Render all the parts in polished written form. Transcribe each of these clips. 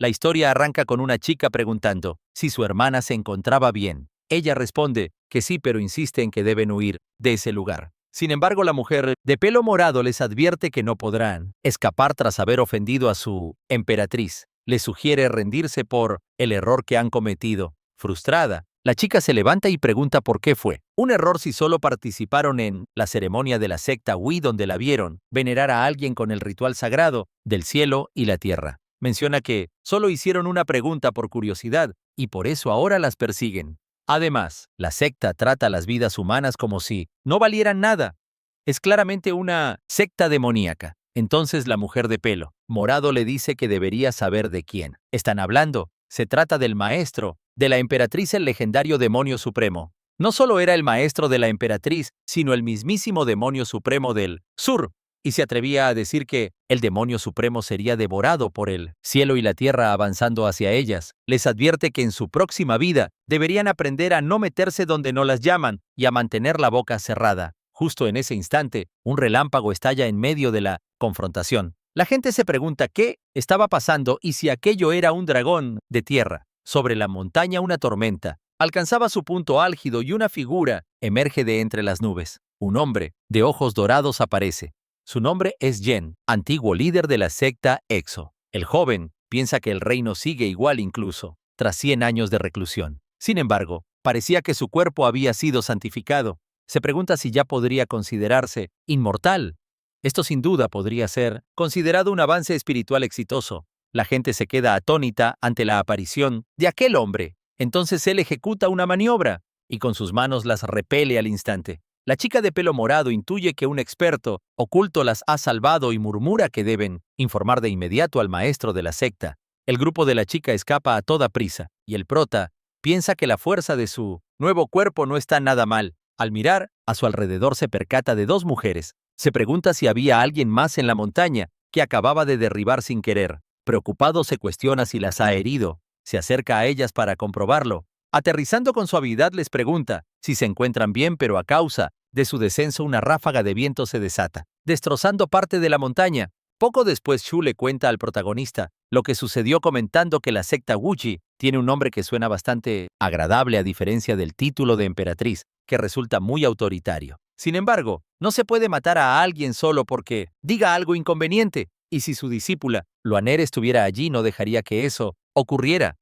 La historia arranca con una chica preguntando si su hermana se encontraba bien. Ella responde que sí, pero insiste en que deben huir de ese lugar. Sin embargo, la mujer de pelo morado les advierte que no podrán escapar tras haber ofendido a su emperatriz. Les sugiere rendirse por el error que han cometido. Frustrada, la chica se levanta y pregunta por qué fue un error si solo participaron en la ceremonia de la secta Wi, donde la vieron venerar a alguien con el ritual sagrado del cielo y la tierra. Menciona que solo hicieron una pregunta por curiosidad y por eso ahora las persiguen. Además, la secta trata las vidas humanas como si no valieran nada. Es claramente una secta demoníaca. Entonces la mujer de pelo morado le dice que debería saber de quién están hablando. Se trata del maestro de la emperatriz, el legendario demonio supremo. No solo era el maestro de la emperatriz, sino el mismísimo demonio supremo del sur. Y se atrevía a decir que el demonio supremo sería devorado por el cielo y la tierra avanzando hacia ellas. Les advierte que en su próxima vida deberían aprender a no meterse donde no las llaman y a mantener la boca cerrada. Justo en ese instante, un relámpago estalla en medio de la confrontación. La gente se pregunta qué estaba pasando y si aquello era un dragón de tierra. Sobre la montaña una tormenta alcanzaba su punto álgido y una figura emerge de entre las nubes. Un hombre de ojos dorados aparece. Su nombre es Yen, antiguo líder de la secta Exo. El joven piensa que el reino sigue igual incluso tras 100 años de reclusión. Sin embargo, parecía que su cuerpo había sido santificado. Se pregunta si ya podría considerarse inmortal. Esto sin duda podría ser considerado un avance espiritual exitoso. La gente se queda atónita ante la aparición de aquel hombre. Entonces él ejecuta una maniobra y con sus manos las repele al instante. La chica de pelo morado intuye que un experto oculto las ha salvado y murmura que deben informar de inmediato al maestro de la secta. El grupo de la chica escapa a toda prisa y el prota piensa que la fuerza de su nuevo cuerpo no está nada mal. Al mirar a su alrededor se percata de 2 mujeres. Se pregunta si había alguien más en la montaña que acababa de derribar sin querer. Preocupado se cuestiona si las ha herido. Se acerca a ellas para comprobarlo. Aterrizando con suavidad les pregunta si se encuentran bien, pero a causa de su descenso una ráfaga de viento se desata, destrozando parte de la montaña. Poco después Shu le cuenta al protagonista lo que sucedió, comentando que la secta Wuji tiene un nombre que suena bastante agradable a diferencia del título de emperatriz, que resulta muy autoritario. Sin embargo, no se puede matar a alguien solo porque diga algo inconveniente, y si su discípula, Luaner, estuviera allí no dejaría que eso ocurriera.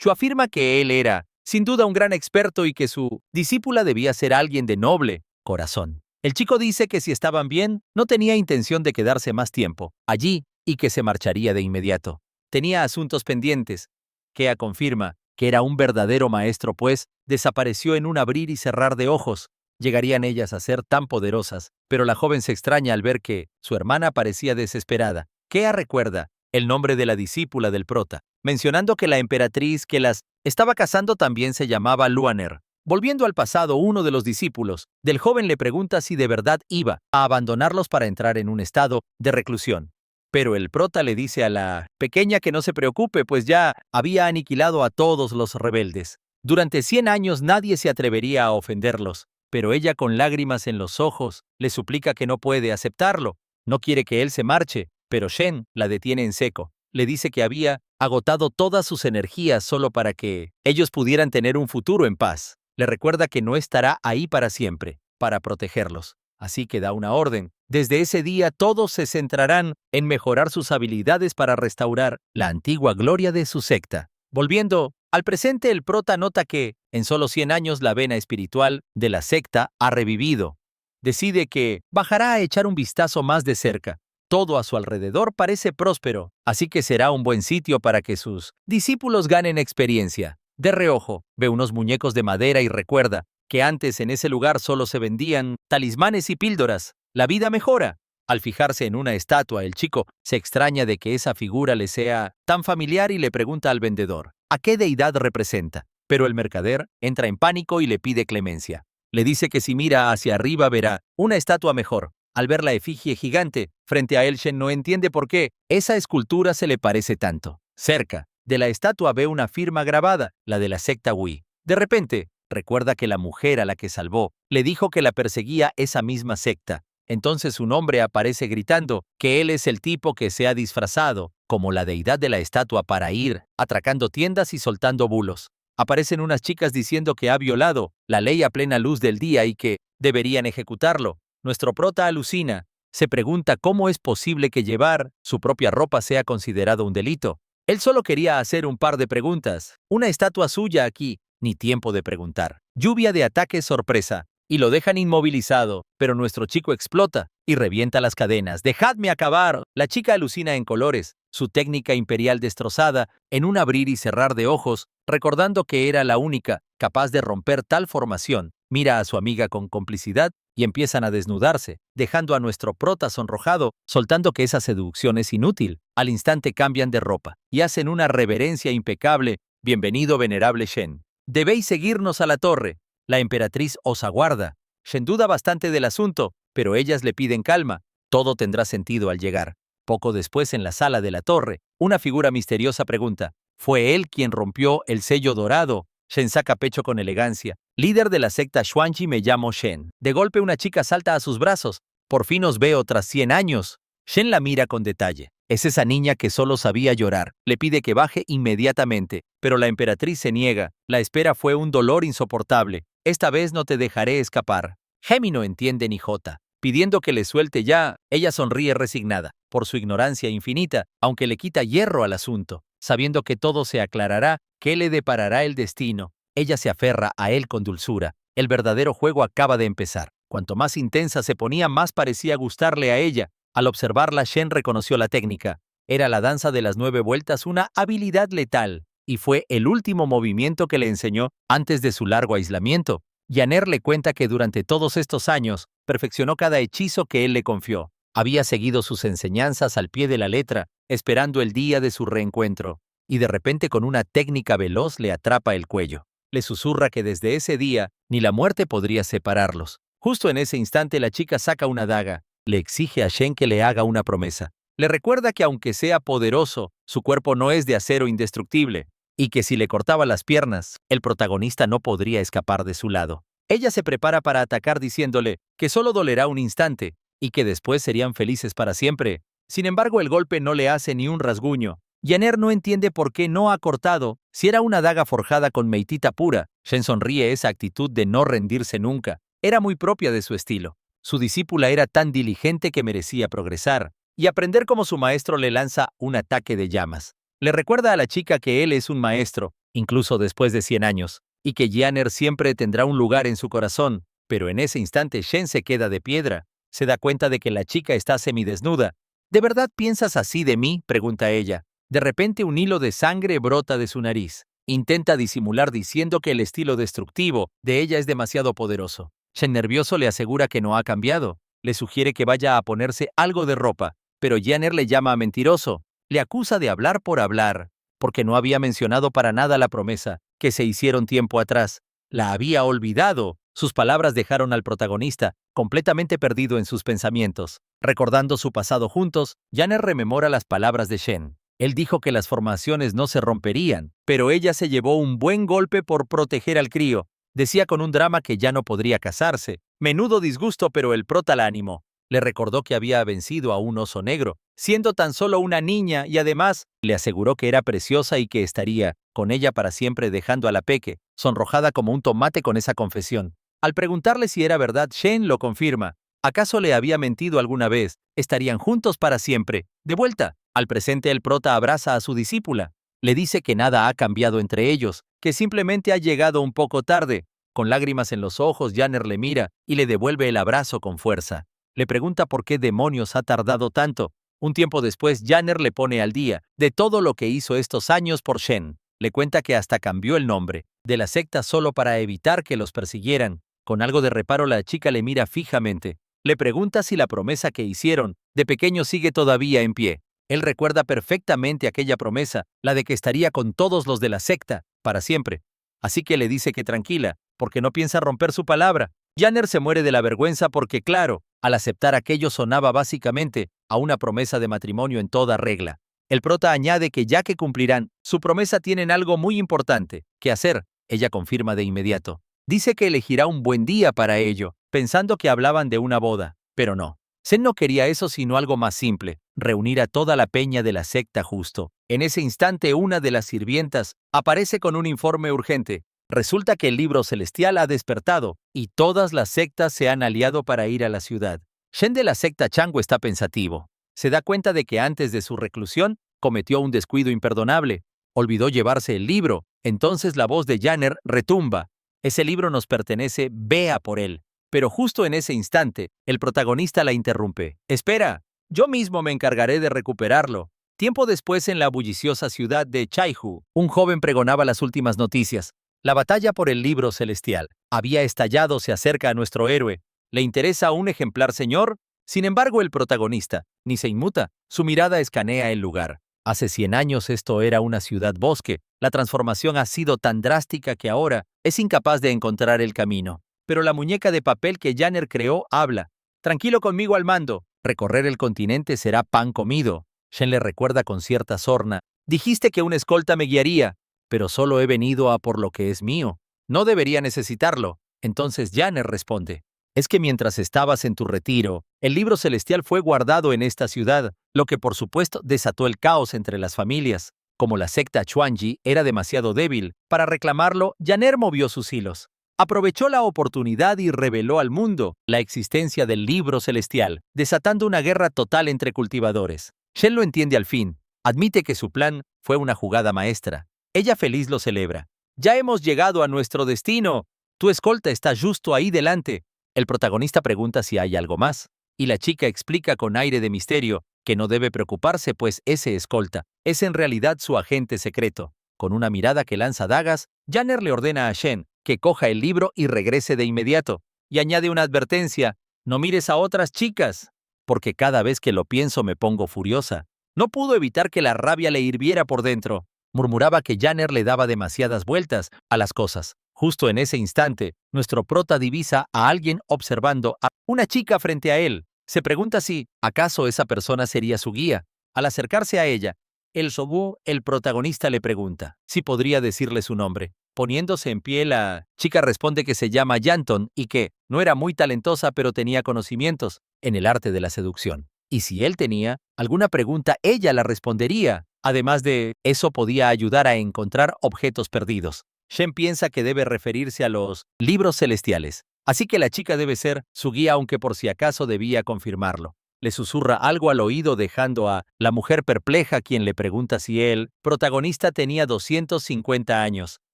Shu afirma que él era, sin duda, un gran experto y que su discípula debía ser alguien de noble corazón. El chico dice que si estaban bien, no tenía intención de quedarse más tiempo allí y que se marcharía de inmediato. Tenía asuntos pendientes. Kea confirma que era un verdadero maestro, pues desapareció en un abrir y cerrar de ojos. Llegarían ellas a ser tan poderosas, pero la joven se extraña al ver que su hermana parecía desesperada. Kea recuerda el nombre de la discípula del prota, mencionando que la emperatriz que las estaba casando también se llamaba Luaner. Volviendo al pasado, uno de los discípulos del joven le pregunta si de verdad iba a abandonarlos para entrar en un estado de reclusión. Pero el prota le dice a la pequeña que no se preocupe, pues ya había aniquilado a todos los rebeldes. Durante 100 años nadie se atrevería a ofenderlos, pero ella, con lágrimas en los ojos, le suplica que no puede aceptarlo. No quiere que él se marche, pero Shen la detiene en seco. Le dice que había agotado todas sus energías solo para que ellos pudieran tener un futuro en paz. Le recuerda que no estará ahí para siempre, para protegerlos. Así que da una orden. Desde ese día todos se centrarán en mejorar sus habilidades para restaurar la antigua gloria de su secta. Volviendo al presente, el prota nota que, en solo 100 años, la vena espiritual de la secta ha revivido. Decide que bajará a echar un vistazo más de cerca. Todo a su alrededor parece próspero, así que será un buen sitio para que sus discípulos ganen experiencia. De reojo, ve unos muñecos de madera y recuerda que antes en ese lugar solo se vendían talismanes y píldoras. La vida mejora. Al fijarse en una estatua, el chico se extraña de que esa figura le sea tan familiar y le pregunta al vendedor a qué deidad representa. Pero el mercader entra en pánico y le pide clemencia. Le dice que si mira hacia arriba verá una estatua mejor. Al ver la efigie gigante frente a él, Shen no entiende por qué esa escultura se le parece tanto. Cerca de la estatua ve una firma grabada, la de la secta Wi. De repente, recuerda que la mujer a la que salvó le dijo que la perseguía esa misma secta. Entonces un hombre aparece gritando que él es el tipo que se ha disfrazado como la deidad de la estatua para ir atracando tiendas y soltando bulos. Aparecen unas chicas diciendo que ha violado la ley a plena luz del día y que deberían ejecutarlo. Nuestro prota alucina. Se pregunta cómo es posible que llevar su propia ropa sea considerado un delito. Él solo quería hacer un par de preguntas. Una estatua suya aquí, ni tiempo de preguntar. Lluvia de ataques sorpresa. Y lo dejan inmovilizado, pero nuestro chico explota y revienta las cadenas. ¡Dejadme acabar! La chica alucina en colores, su técnica imperial destrozada, en un abrir y cerrar de ojos, recordando que era la única capaz de romper tal formación. Mira a su amiga con complicidad y empiezan a desnudarse, dejando a nuestro prota sonrojado, soltando que esa seducción es inútil. Al instante cambian de ropa y hacen una reverencia impecable. Bienvenido, venerable Shen. Debéis seguirnos a la torre. La emperatriz os aguarda. Shen duda bastante del asunto, pero ellas le piden calma. Todo tendrá sentido al llegar. Poco después, en la sala de la torre, una figura misteriosa pregunta: ¿fue él quien rompió el sello dorado? Shen saca pecho con elegancia. Líder de la secta Xuanji, me llamo Shen. De golpe una chica salta a sus brazos. Por fin os veo tras 100 años. Shen la mira con detalle. Es esa niña que solo sabía llorar. Le pide que baje inmediatamente, pero la emperatriz se niega. La espera fue un dolor insoportable. Esta vez no te dejaré escapar. Hemi no entiende ni jota. Pidiendo que le suelte ya, ella sonríe resignada, por su ignorancia infinita, aunque le quita hierro al asunto. Sabiendo que todo se aclarará, que le deparará el destino. Ella se aferra a él con dulzura. El verdadero juego acaba de empezar. Cuanto más intensa se ponía, más parecía gustarle a ella. Al observarla, Shen reconoció la técnica. Era la danza de las 9 vueltas, una habilidad letal, y fue el último movimiento que le enseñó antes de su largo aislamiento. Yanner le cuenta que durante todos estos años perfeccionó cada hechizo que él le confió. Había seguido sus enseñanzas al pie de la letra, esperando el día de su reencuentro, y de repente con una técnica veloz le atrapa el cuello. Le susurra que desde ese día ni la muerte podría separarlos. Justo en ese instante la chica saca una daga. Le exige a Shen que le haga una promesa. Le recuerda que aunque sea poderoso, su cuerpo no es de acero indestructible, y que si le cortaba las piernas, el protagonista no podría escapar de su lado. Ella se prepara para atacar diciéndole que solo dolerá un instante, y que después serían felices para siempre. Sin embargo, el golpe no le hace ni un rasguño. Yanner no entiende por qué no ha cortado, si era una daga forjada con meitita pura. Shen sonríe. Esa actitud de no rendirse nunca era muy propia de su estilo. Su discípula era tan diligente que merecía progresar, y aprender como su maestro. Le lanza un ataque de llamas. Le recuerda a la chica que él es un maestro, incluso después de 100 años, y que Yanner siempre tendrá un lugar en su corazón. Pero en ese instante Shen se queda de piedra. Se da cuenta de que la chica está semidesnuda. ¿De verdad piensas así de mí?, pregunta ella. De repente un hilo de sangre brota de su nariz. Intenta disimular diciendo que el estilo destructivo de ella es demasiado poderoso. Shen, nervioso, le asegura que no ha cambiado. Le sugiere que vaya a ponerse algo de ropa, pero Yanner le llama mentiroso. Le acusa de hablar por hablar, porque no había mencionado para nada la promesa que se hicieron tiempo atrás. La había olvidado. Sus palabras dejaron al protagonista completamente perdido en sus pensamientos. Recordando su pasado juntos, Yanner rememora las palabras de Shen. Él dijo que las formaciones no se romperían, pero ella se llevó un buen golpe por proteger al crío. Decía con un drama que ya no podría casarse. Menudo disgusto, pero el prota la animó. Le recordó que había vencido a un oso negro, siendo tan solo una niña, y además le aseguró que era preciosa y que estaría con ella para siempre, dejando a la peque sonrojada como un tomate con esa confesión. Al preguntarle si era verdad, Shen lo confirma. ¿Acaso le había mentido alguna vez? Estarían juntos para siempre. De vuelta al presente, el prota abraza a su discípula. Le dice que nada ha cambiado entre ellos, que simplemente ha llegado un poco tarde. Con lágrimas en los ojos, Yanner le mira y le devuelve el abrazo con fuerza. Le pregunta por qué demonios ha tardado tanto. Un tiempo después, Yanner le pone al día de todo lo que hizo estos años por Shen. Le cuenta que hasta cambió el nombre de la secta solo para evitar que los persiguieran. Con algo de reparo, la chica le mira fijamente. Le pregunta si la promesa que hicieron de pequeño sigue todavía en pie. Él recuerda perfectamente aquella promesa, la de que estaría con todos los de la secta, para siempre. Así que le dice que tranquila, porque no piensa romper su palabra. Yanner se muere de la vergüenza porque, claro, al aceptar aquello sonaba básicamente a una promesa de matrimonio en toda regla. El prota añade que ya que cumplirán su promesa, tienen algo muy importante que hacer. Ella confirma de inmediato. Dice que elegirá un buen día para ello, pensando que hablaban de una boda. Pero no. Shen no quería eso sino algo más simple, reunir a toda la peña de la secta justo. En ese instante una de las sirvientas aparece con un informe urgente. Resulta que el libro celestial ha despertado y todas las sectas se han aliado para ir a la ciudad. Shen de la secta Chango está pensativo. Se da cuenta de que antes de su reclusión cometió un descuido imperdonable. Olvidó llevarse el libro. Entonces la voz de Janner retumba. Ese libro nos pertenece, vea por él. Pero justo en ese instante, el protagonista la interrumpe. Espera, yo mismo me encargaré de recuperarlo. Tiempo después, en la bulliciosa ciudad de Chaihu, un joven pregonaba las últimas noticias. La batalla por el libro celestial había estallado, se acerca a nuestro héroe. ¿Le interesa un ejemplar, señor? Sin embargo, el protagonista ni se inmuta, su mirada escanea el lugar. Hace 100 años esto era una ciudad-bosque. La transformación ha sido tan drástica que ahora es incapaz de encontrar el camino. Pero la muñeca de papel que Janner creó habla. Tranquilo conmigo al mando. Recorrer el continente será pan comido. Shen le recuerda con cierta sorna. Dijiste que un escolta me guiaría, pero solo he venido a por lo que es mío. No debería necesitarlo. Entonces Janner responde. Es que mientras estabas en tu retiro, el libro celestial fue guardado en esta ciudad, lo que por supuesto desató el caos entre las familias. Como la secta Chuanji era demasiado débil para reclamarlo, Janner movió sus hilos. Aprovechó la oportunidad y reveló al mundo la existencia del libro celestial, desatando una guerra total entre cultivadores. Shen lo entiende al fin. Admite que su plan fue una jugada maestra. Ella feliz lo celebra. Ya hemos llegado a nuestro destino. Tu escolta está justo ahí delante. El protagonista pregunta si hay algo más, y la chica explica con aire de misterio que no debe preocuparse pues ese escolta es en realidad su agente secreto. Con una mirada que lanza dagas, Janner le ordena a Shen que coja el libro y regrese de inmediato, y añade una advertencia: no mires a otras chicas, porque cada vez que lo pienso me pongo furiosa. No pudo evitar que la rabia le hirviera por dentro. Murmuraba que Janner le daba demasiadas vueltas a las cosas. Justo en ese instante, nuestro prota divisa a alguien observando a una chica frente a él. Se pregunta si, ¿acaso esa persona sería su guía? Al acercarse a ella, el protagonista le pregunta si podría decirle su nombre. Poniéndose en pie, la chica responde que se llama Yanton y que no era muy talentosa pero tenía conocimientos en el arte de la seducción. Y si él tenía alguna pregunta, ella la respondería. Además de eso, podía ayudar a encontrar objetos perdidos. Shen piensa que debe referirse a los libros celestiales, así que la chica debe ser su guía, aunque por si acaso debía confirmarlo. Le susurra algo al oído, dejando a la mujer perpleja, quien le pregunta si el protagonista tenía 250 años.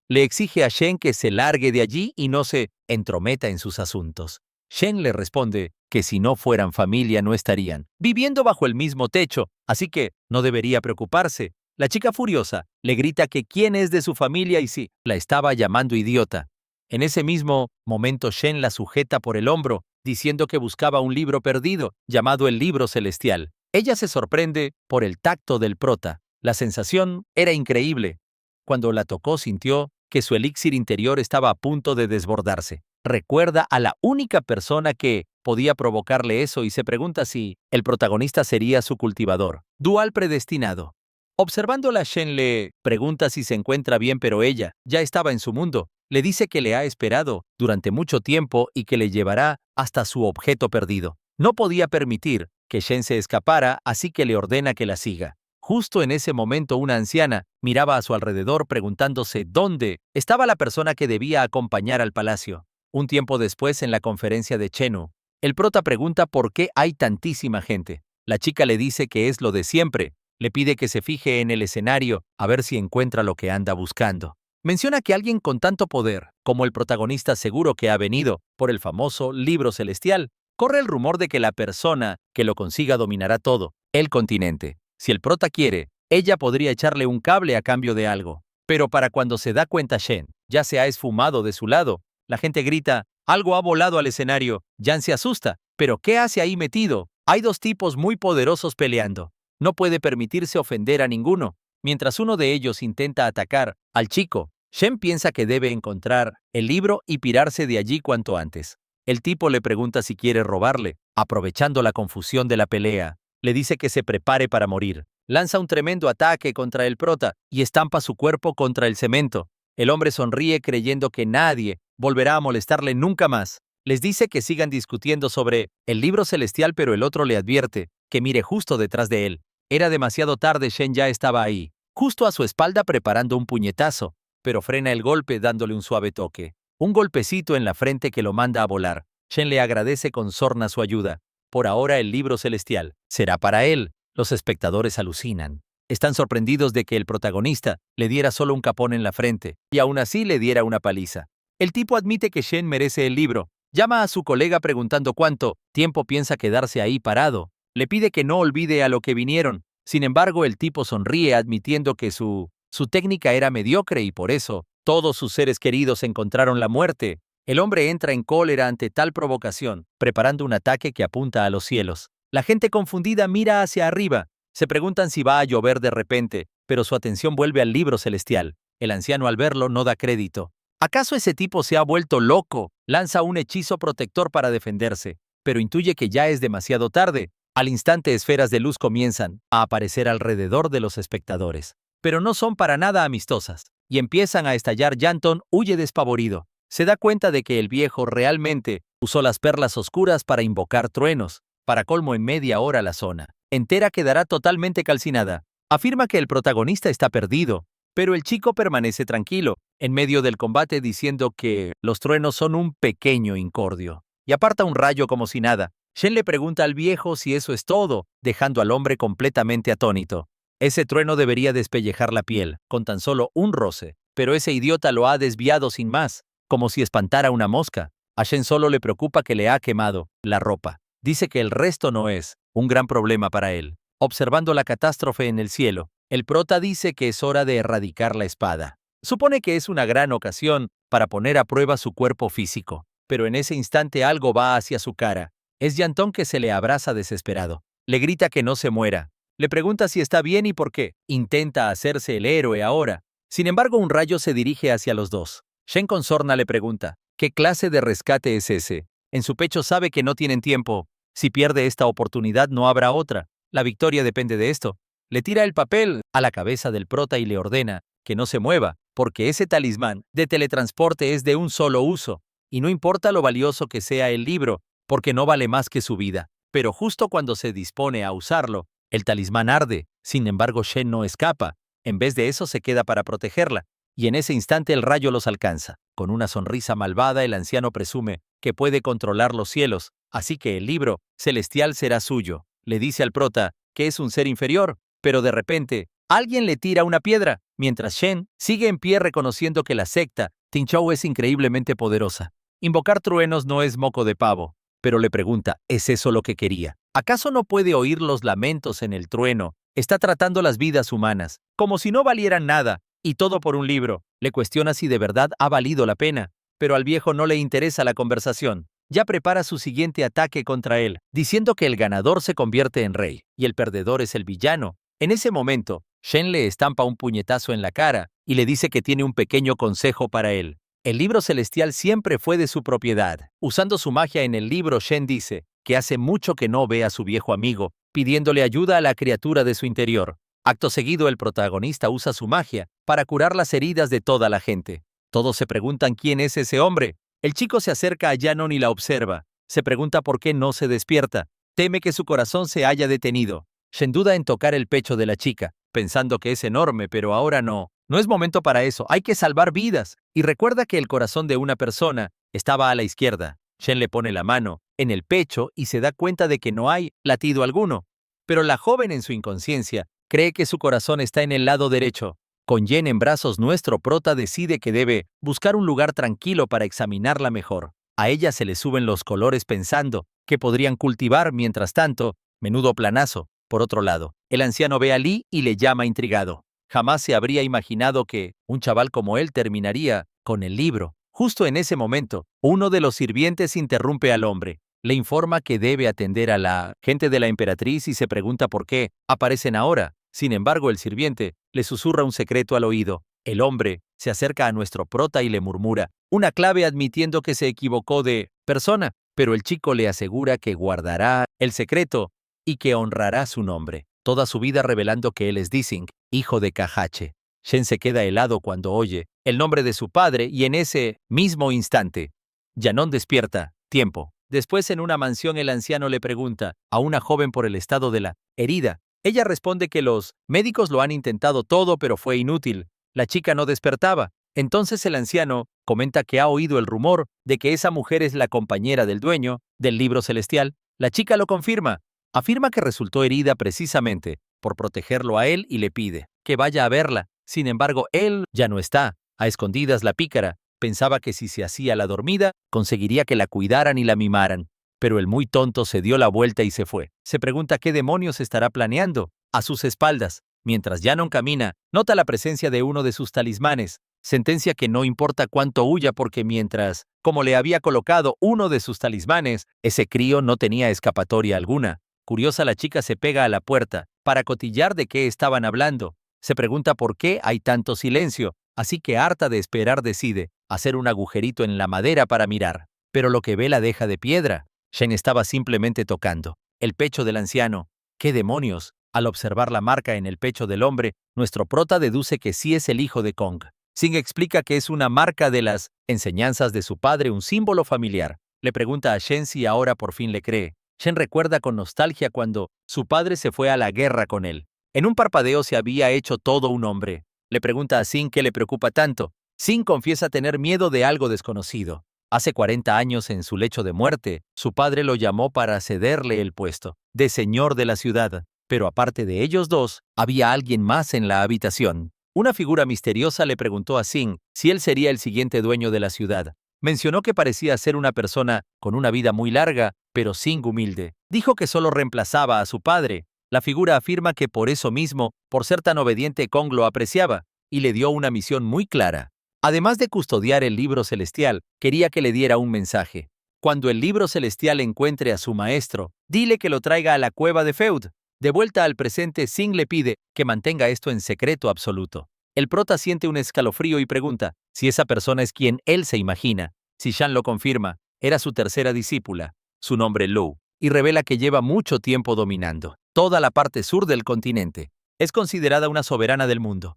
Le exige a Shen que se largue de allí y no se entrometa en sus asuntos. Shen le responde que si no fueran familia no estarían viviendo bajo el mismo techo, así que no debería preocuparse. La chica furiosa le grita que quién es de su familia y si la estaba llamando idiota. En ese mismo momento Shen la sujeta por el hombro, diciendo que buscaba un libro perdido, llamado el libro celestial. Ella se sorprende por el tacto del prota. La sensación era increíble. Cuando la tocó sintió que su elixir interior estaba a punto de desbordarse. Recuerda a la única persona que podía provocarle eso y se pregunta si el protagonista sería su cultivador. Dual predestinado. Observándola, Shen le pregunta si se encuentra bien, pero ella ya estaba en su mundo. Le dice que le ha esperado durante mucho tiempo y que le llevará hasta su objeto perdido. No podía permitir que Shen se escapara, así que le ordena que la siga. Justo en ese momento, una anciana miraba a su alrededor preguntándose dónde estaba la persona que debía acompañar al palacio. Un tiempo después, en la conferencia de Chenu, el prota pregunta por qué hay tantísima gente. La chica le dice que es lo de siempre. Le pide que se fije en el escenario a ver si encuentra lo que anda buscando. Menciona que alguien con tanto poder como el protagonista, seguro que ha venido por el famoso libro celestial. Corre el rumor de que la persona que lo consiga dominará todo el continente. Si el prota quiere, ella podría echarle un cable a cambio de algo. Pero para cuando se da cuenta Shen, ya se ha esfumado de su lado. La gente grita, algo ha volado al escenario. Jan se asusta. ¿Pero qué hace ahí metido? Hay dos tipos muy poderosos peleando. No puede permitirse ofender a ninguno. Mientras uno de ellos intenta atacar al chico, Shen piensa que debe encontrar el libro y pirarse de allí cuanto antes. El tipo le pregunta si quiere robarle. Aprovechando la confusión de la pelea, le dice que se prepare para morir. Lanza un tremendo ataque contra el prota y estampa su cuerpo contra el cemento. El hombre sonríe creyendo que nadie volverá a molestarle nunca más. Les dice que sigan discutiendo sobre el libro celestial, pero el otro le advierte que mire justo detrás de él. Era demasiado tarde, Shen ya estaba ahí, justo a su espalda preparando un puñetazo, pero frena el golpe dándole un suave toque. Un golpecito en la frente que lo manda a volar. Shen le agradece con sorna su ayuda. Por ahora el libro celestial será para él. Los espectadores alucinan. Están sorprendidos de que el protagonista le diera solo un capón en la frente y aún así le diera una paliza. El tipo admite que Shen merece el libro. Llama a su colega preguntando cuánto tiempo piensa quedarse ahí parado. Le pide que no olvide a lo que vinieron. Sin embargo, el tipo sonríe admitiendo que su técnica era mediocre y por eso todos sus seres queridos encontraron la muerte. El hombre entra en cólera ante tal provocación, preparando un ataque que apunta a los cielos. La gente confundida mira hacia arriba. Se preguntan si va a llover de repente, pero su atención vuelve al libro celestial. El anciano al verlo no da crédito. ¿Acaso ese tipo se ha vuelto loco? Lanza un hechizo protector para defenderse, pero intuye que ya es demasiado tarde. Al instante esferas de luz comienzan a aparecer alrededor de los espectadores, pero no son para nada amistosas, y empiezan a estallar. Yanton huye despavorido. Se da cuenta de que el viejo realmente usó las perlas oscuras para invocar truenos. Para colmo, en media hora la zona entera quedará totalmente calcinada. Afirma que el protagonista está perdido, pero el chico permanece tranquilo en medio del combate diciendo que los truenos son un pequeño incordio, y aparta un rayo como si nada. Shen le pregunta al viejo si eso es todo, dejando al hombre completamente atónito. Ese trueno debería despellejar la piel, con tan solo un roce, pero ese idiota lo ha desviado sin más, como si espantara una mosca. A Shen solo le preocupa que le ha quemado la ropa. Dice que el resto no es un gran problema para él. Observando la catástrofe en el cielo, el prota dice que es hora de erradicar la espada. Supone que es una gran ocasión para poner a prueba su cuerpo físico, pero en ese instante algo va hacia su cara. Es Yanton que se le abraza desesperado. Le grita que no se muera. Le pregunta si está bien y por qué. Intenta hacerse el héroe ahora. Sin embargo, un rayo se dirige hacia los dos. Shen con sorna le pregunta, ¿qué clase de rescate es ese? En su pecho sabe que no tienen tiempo. Si pierde esta oportunidad no habrá otra. La victoria depende de esto. Le tira el papel a la cabeza del prota y le ordena que no se mueva, porque ese talismán de teletransporte es de un solo uso, y no importa lo valioso que sea el libro, porque no vale más que su vida. Pero justo cuando se dispone a usarlo, el talismán arde. Sin embargo, Shen no escapa. En vez de eso, se queda para protegerla, y en ese instante el rayo los alcanza. Con una sonrisa malvada, el anciano presume que puede controlar los cielos, así que el libro celestial será suyo. Le dice al prota que es un ser inferior, pero de repente, alguien le tira una piedra, mientras Shen sigue en pie reconociendo que la secta Tinchou es increíblemente poderosa. Invocar truenos no es moco de pavo, pero le pregunta, ¿es eso lo que quería? ¿Acaso no puede oír los lamentos en el trueno? Está tratando las vidas humanas, como si no valieran nada, y todo por un libro. Le cuestiona si de verdad ha valido la pena, pero al viejo no le interesa la conversación. Ya prepara su siguiente ataque contra él, diciendo que el ganador se convierte en rey, y el perdedor es el villano. En ese momento, Shen le estampa un puñetazo en la cara, y le dice que tiene un pequeño consejo para él. El libro celestial siempre fue de su propiedad. Usando su magia en el libro, Shen dice que hace mucho que no ve a su viejo amigo, pidiéndole ayuda a la criatura de su interior. Acto seguido, el protagonista usa su magia para curar las heridas de toda la gente. Todos se preguntan quién es ese hombre. El chico se acerca a Yannon y la observa. Se pregunta por qué no se despierta. Teme que su corazón se haya detenido. Shen duda en tocar el pecho de la chica, pensando que es enorme, pero ahora no. No es momento para eso, hay que salvar vidas. Y recuerda que el corazón de una persona estaba a la izquierda. Shen le pone la mano en el pecho y se da cuenta de que no hay latido alguno. Pero la joven en su inconsciencia cree que su corazón está en el lado derecho. Con Yen en brazos, nuestro prota decide que debe buscar un lugar tranquilo para examinarla mejor. A ella se le suben los colores pensando que podrían cultivar. Mientras tanto, menudo planazo. Por otro lado, el anciano ve a Lee y le llama intrigado. Jamás se habría imaginado que un chaval como él terminaría con el libro. Justo en ese momento, uno de los sirvientes interrumpe al hombre. Le informa que debe atender a la gente de la emperatriz y se pregunta por qué aparecen ahora. Sin embargo, el sirviente le susurra un secreto al oído. El hombre se acerca a nuestro prota y le murmura una clave admitiendo que se equivocó de persona, pero el chico le asegura que guardará el secreto y que honrará su nombre, toda su vida revelando que él es Dissing, hijo de Kahache. Shen se queda helado cuando oye el nombre de su padre y en ese mismo instante, Yannon despierta. tiempo. Después, en una mansión, el anciano le pregunta a una joven por el estado de la herida. Ella responde que los médicos lo han intentado todo, pero fue inútil. La chica no despertaba. Entonces el anciano comenta que ha oído el rumor de que esa mujer es la compañera del dueño del libro celestial. La chica lo confirma. Afirma que resultó herida precisamente por protegerlo a él y le pide que vaya a verla. Sin embargo, él ya no está. A escondidas, la pícara pensaba que si se hacía la dormida, conseguiría que la cuidaran y la mimaran. Pero el muy tonto se dio la vuelta y se fue. Se pregunta qué demonios estará planeando a sus espaldas. Mientras Shannon camina, nota la presencia de uno de sus talismanes. Sentencia que no importa cuánto huya porque mientras, como le había colocado uno de sus talismanes, ese crío no tenía escapatoria alguna. Curiosa, la chica se pega a la puerta para cotillar de qué estaban hablando. Se pregunta por qué hay tanto silencio, así que harta de esperar decide hacer un agujerito en la madera para mirar. Pero lo que ve la deja de piedra. Shen estaba simplemente tocando el pecho del anciano. ¡Qué demonios! Al observar la marca en el pecho del hombre, nuestro prota deduce que sí es el hijo de Kong. Singh explica que es una marca de las enseñanzas de su padre, un símbolo familiar. Le pregunta a Shen si ahora por fin le cree. Shen recuerda con nostalgia cuando su padre se fue a la guerra con él. En un parpadeo se había hecho todo un hombre. Le pregunta a Singh qué le preocupa tanto. Singh confiesa tener miedo de algo desconocido. Hace 40 años, en su lecho de muerte, su padre lo llamó para cederle el puesto de señor de la ciudad. Pero aparte de ellos dos, había alguien más en la habitación. Una figura misteriosa le preguntó a Singh si él sería el siguiente dueño de la ciudad. Mencionó que parecía ser una persona con una vida muy larga, pero Singh humilde. Dijo que solo reemplazaba a su padre. La figura afirma que por eso mismo, por ser tan obediente, Kong lo apreciaba y le dio una misión muy clara. Además de custodiar el libro celestial, quería que le diera un mensaje. Cuando el libro celestial encuentre a su maestro, dile que lo traiga a la cueva de Feud. De vuelta al presente, Singh le pide que mantenga esto en secreto absoluto. El prota siente un escalofrío y pregunta si esa persona es quien él se imagina. Si Shan lo confirma, era su tercera discípula, su nombre Lu, y revela que lleva mucho tiempo dominando toda la parte sur del continente. Es considerada una soberana del mundo.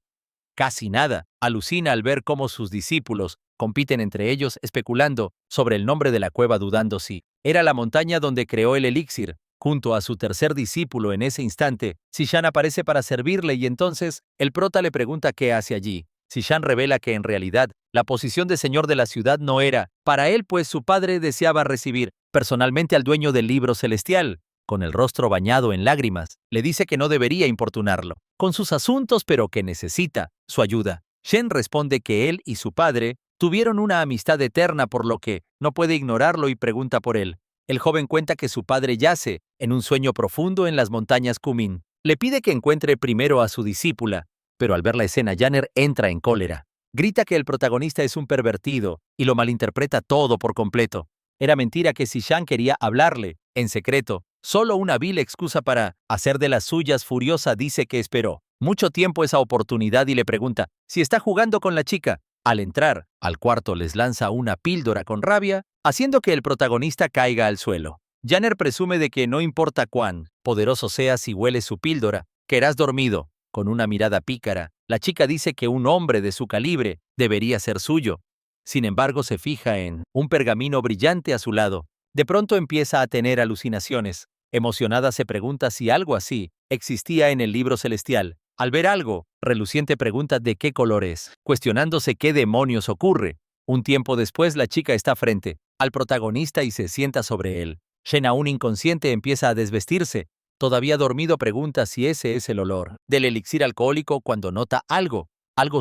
Casi nada alucina al ver cómo sus discípulos compiten entre ellos especulando sobre el nombre de la cueva, dudando si era la montaña donde creó el elixir. Junto a su tercer discípulo en ese instante, Shan aparece para servirle y entonces el prota le pregunta qué hace allí. Shan revela que en realidad la posición de señor de la ciudad no era para él, pues su padre deseaba recibir personalmente al dueño del libro celestial. Con el rostro bañado en lágrimas, le dice que no debería importunarlo con sus asuntos, pero que necesita su ayuda. Shen responde que él y su padre tuvieron una amistad eterna, por lo que no puede ignorarlo y pregunta por él. El joven cuenta que su padre yace en un sueño profundo en las montañas Kumin. Le pide que encuentre primero a su discípula, pero al ver la escena, Janner entra en cólera. Grita que el protagonista es un pervertido y lo malinterpreta todo por completo. Era mentira que Shan quería hablarle en secreto. Solo una vil excusa para hacer de las suyas. Furiosa, dice que esperó mucho tiempo esa oportunidad y le pregunta si está jugando con la chica. Al entrar al cuarto, les lanza una píldora con rabia, haciendo que el protagonista caiga al suelo. Janner presume de que no importa cuán poderoso sea, si huele su píldora, quedarás dormido. Con una mirada pícara, la chica dice que un hombre de su calibre debería ser suyo. Sin embargo, se fija en un pergamino brillante a su lado. De pronto empieza a tener alucinaciones. Emocionada, se pregunta si algo así existía en el libro celestial. Al ver algo reluciente, pregunta de qué color es, cuestionándose qué demonios ocurre. Un tiempo después, la chica está frente al protagonista y se sienta sobre él. Shen, aún inconsciente, empieza a desvestirse. Todavía dormido, pregunta si ese es el olor del elixir alcohólico cuando nota algo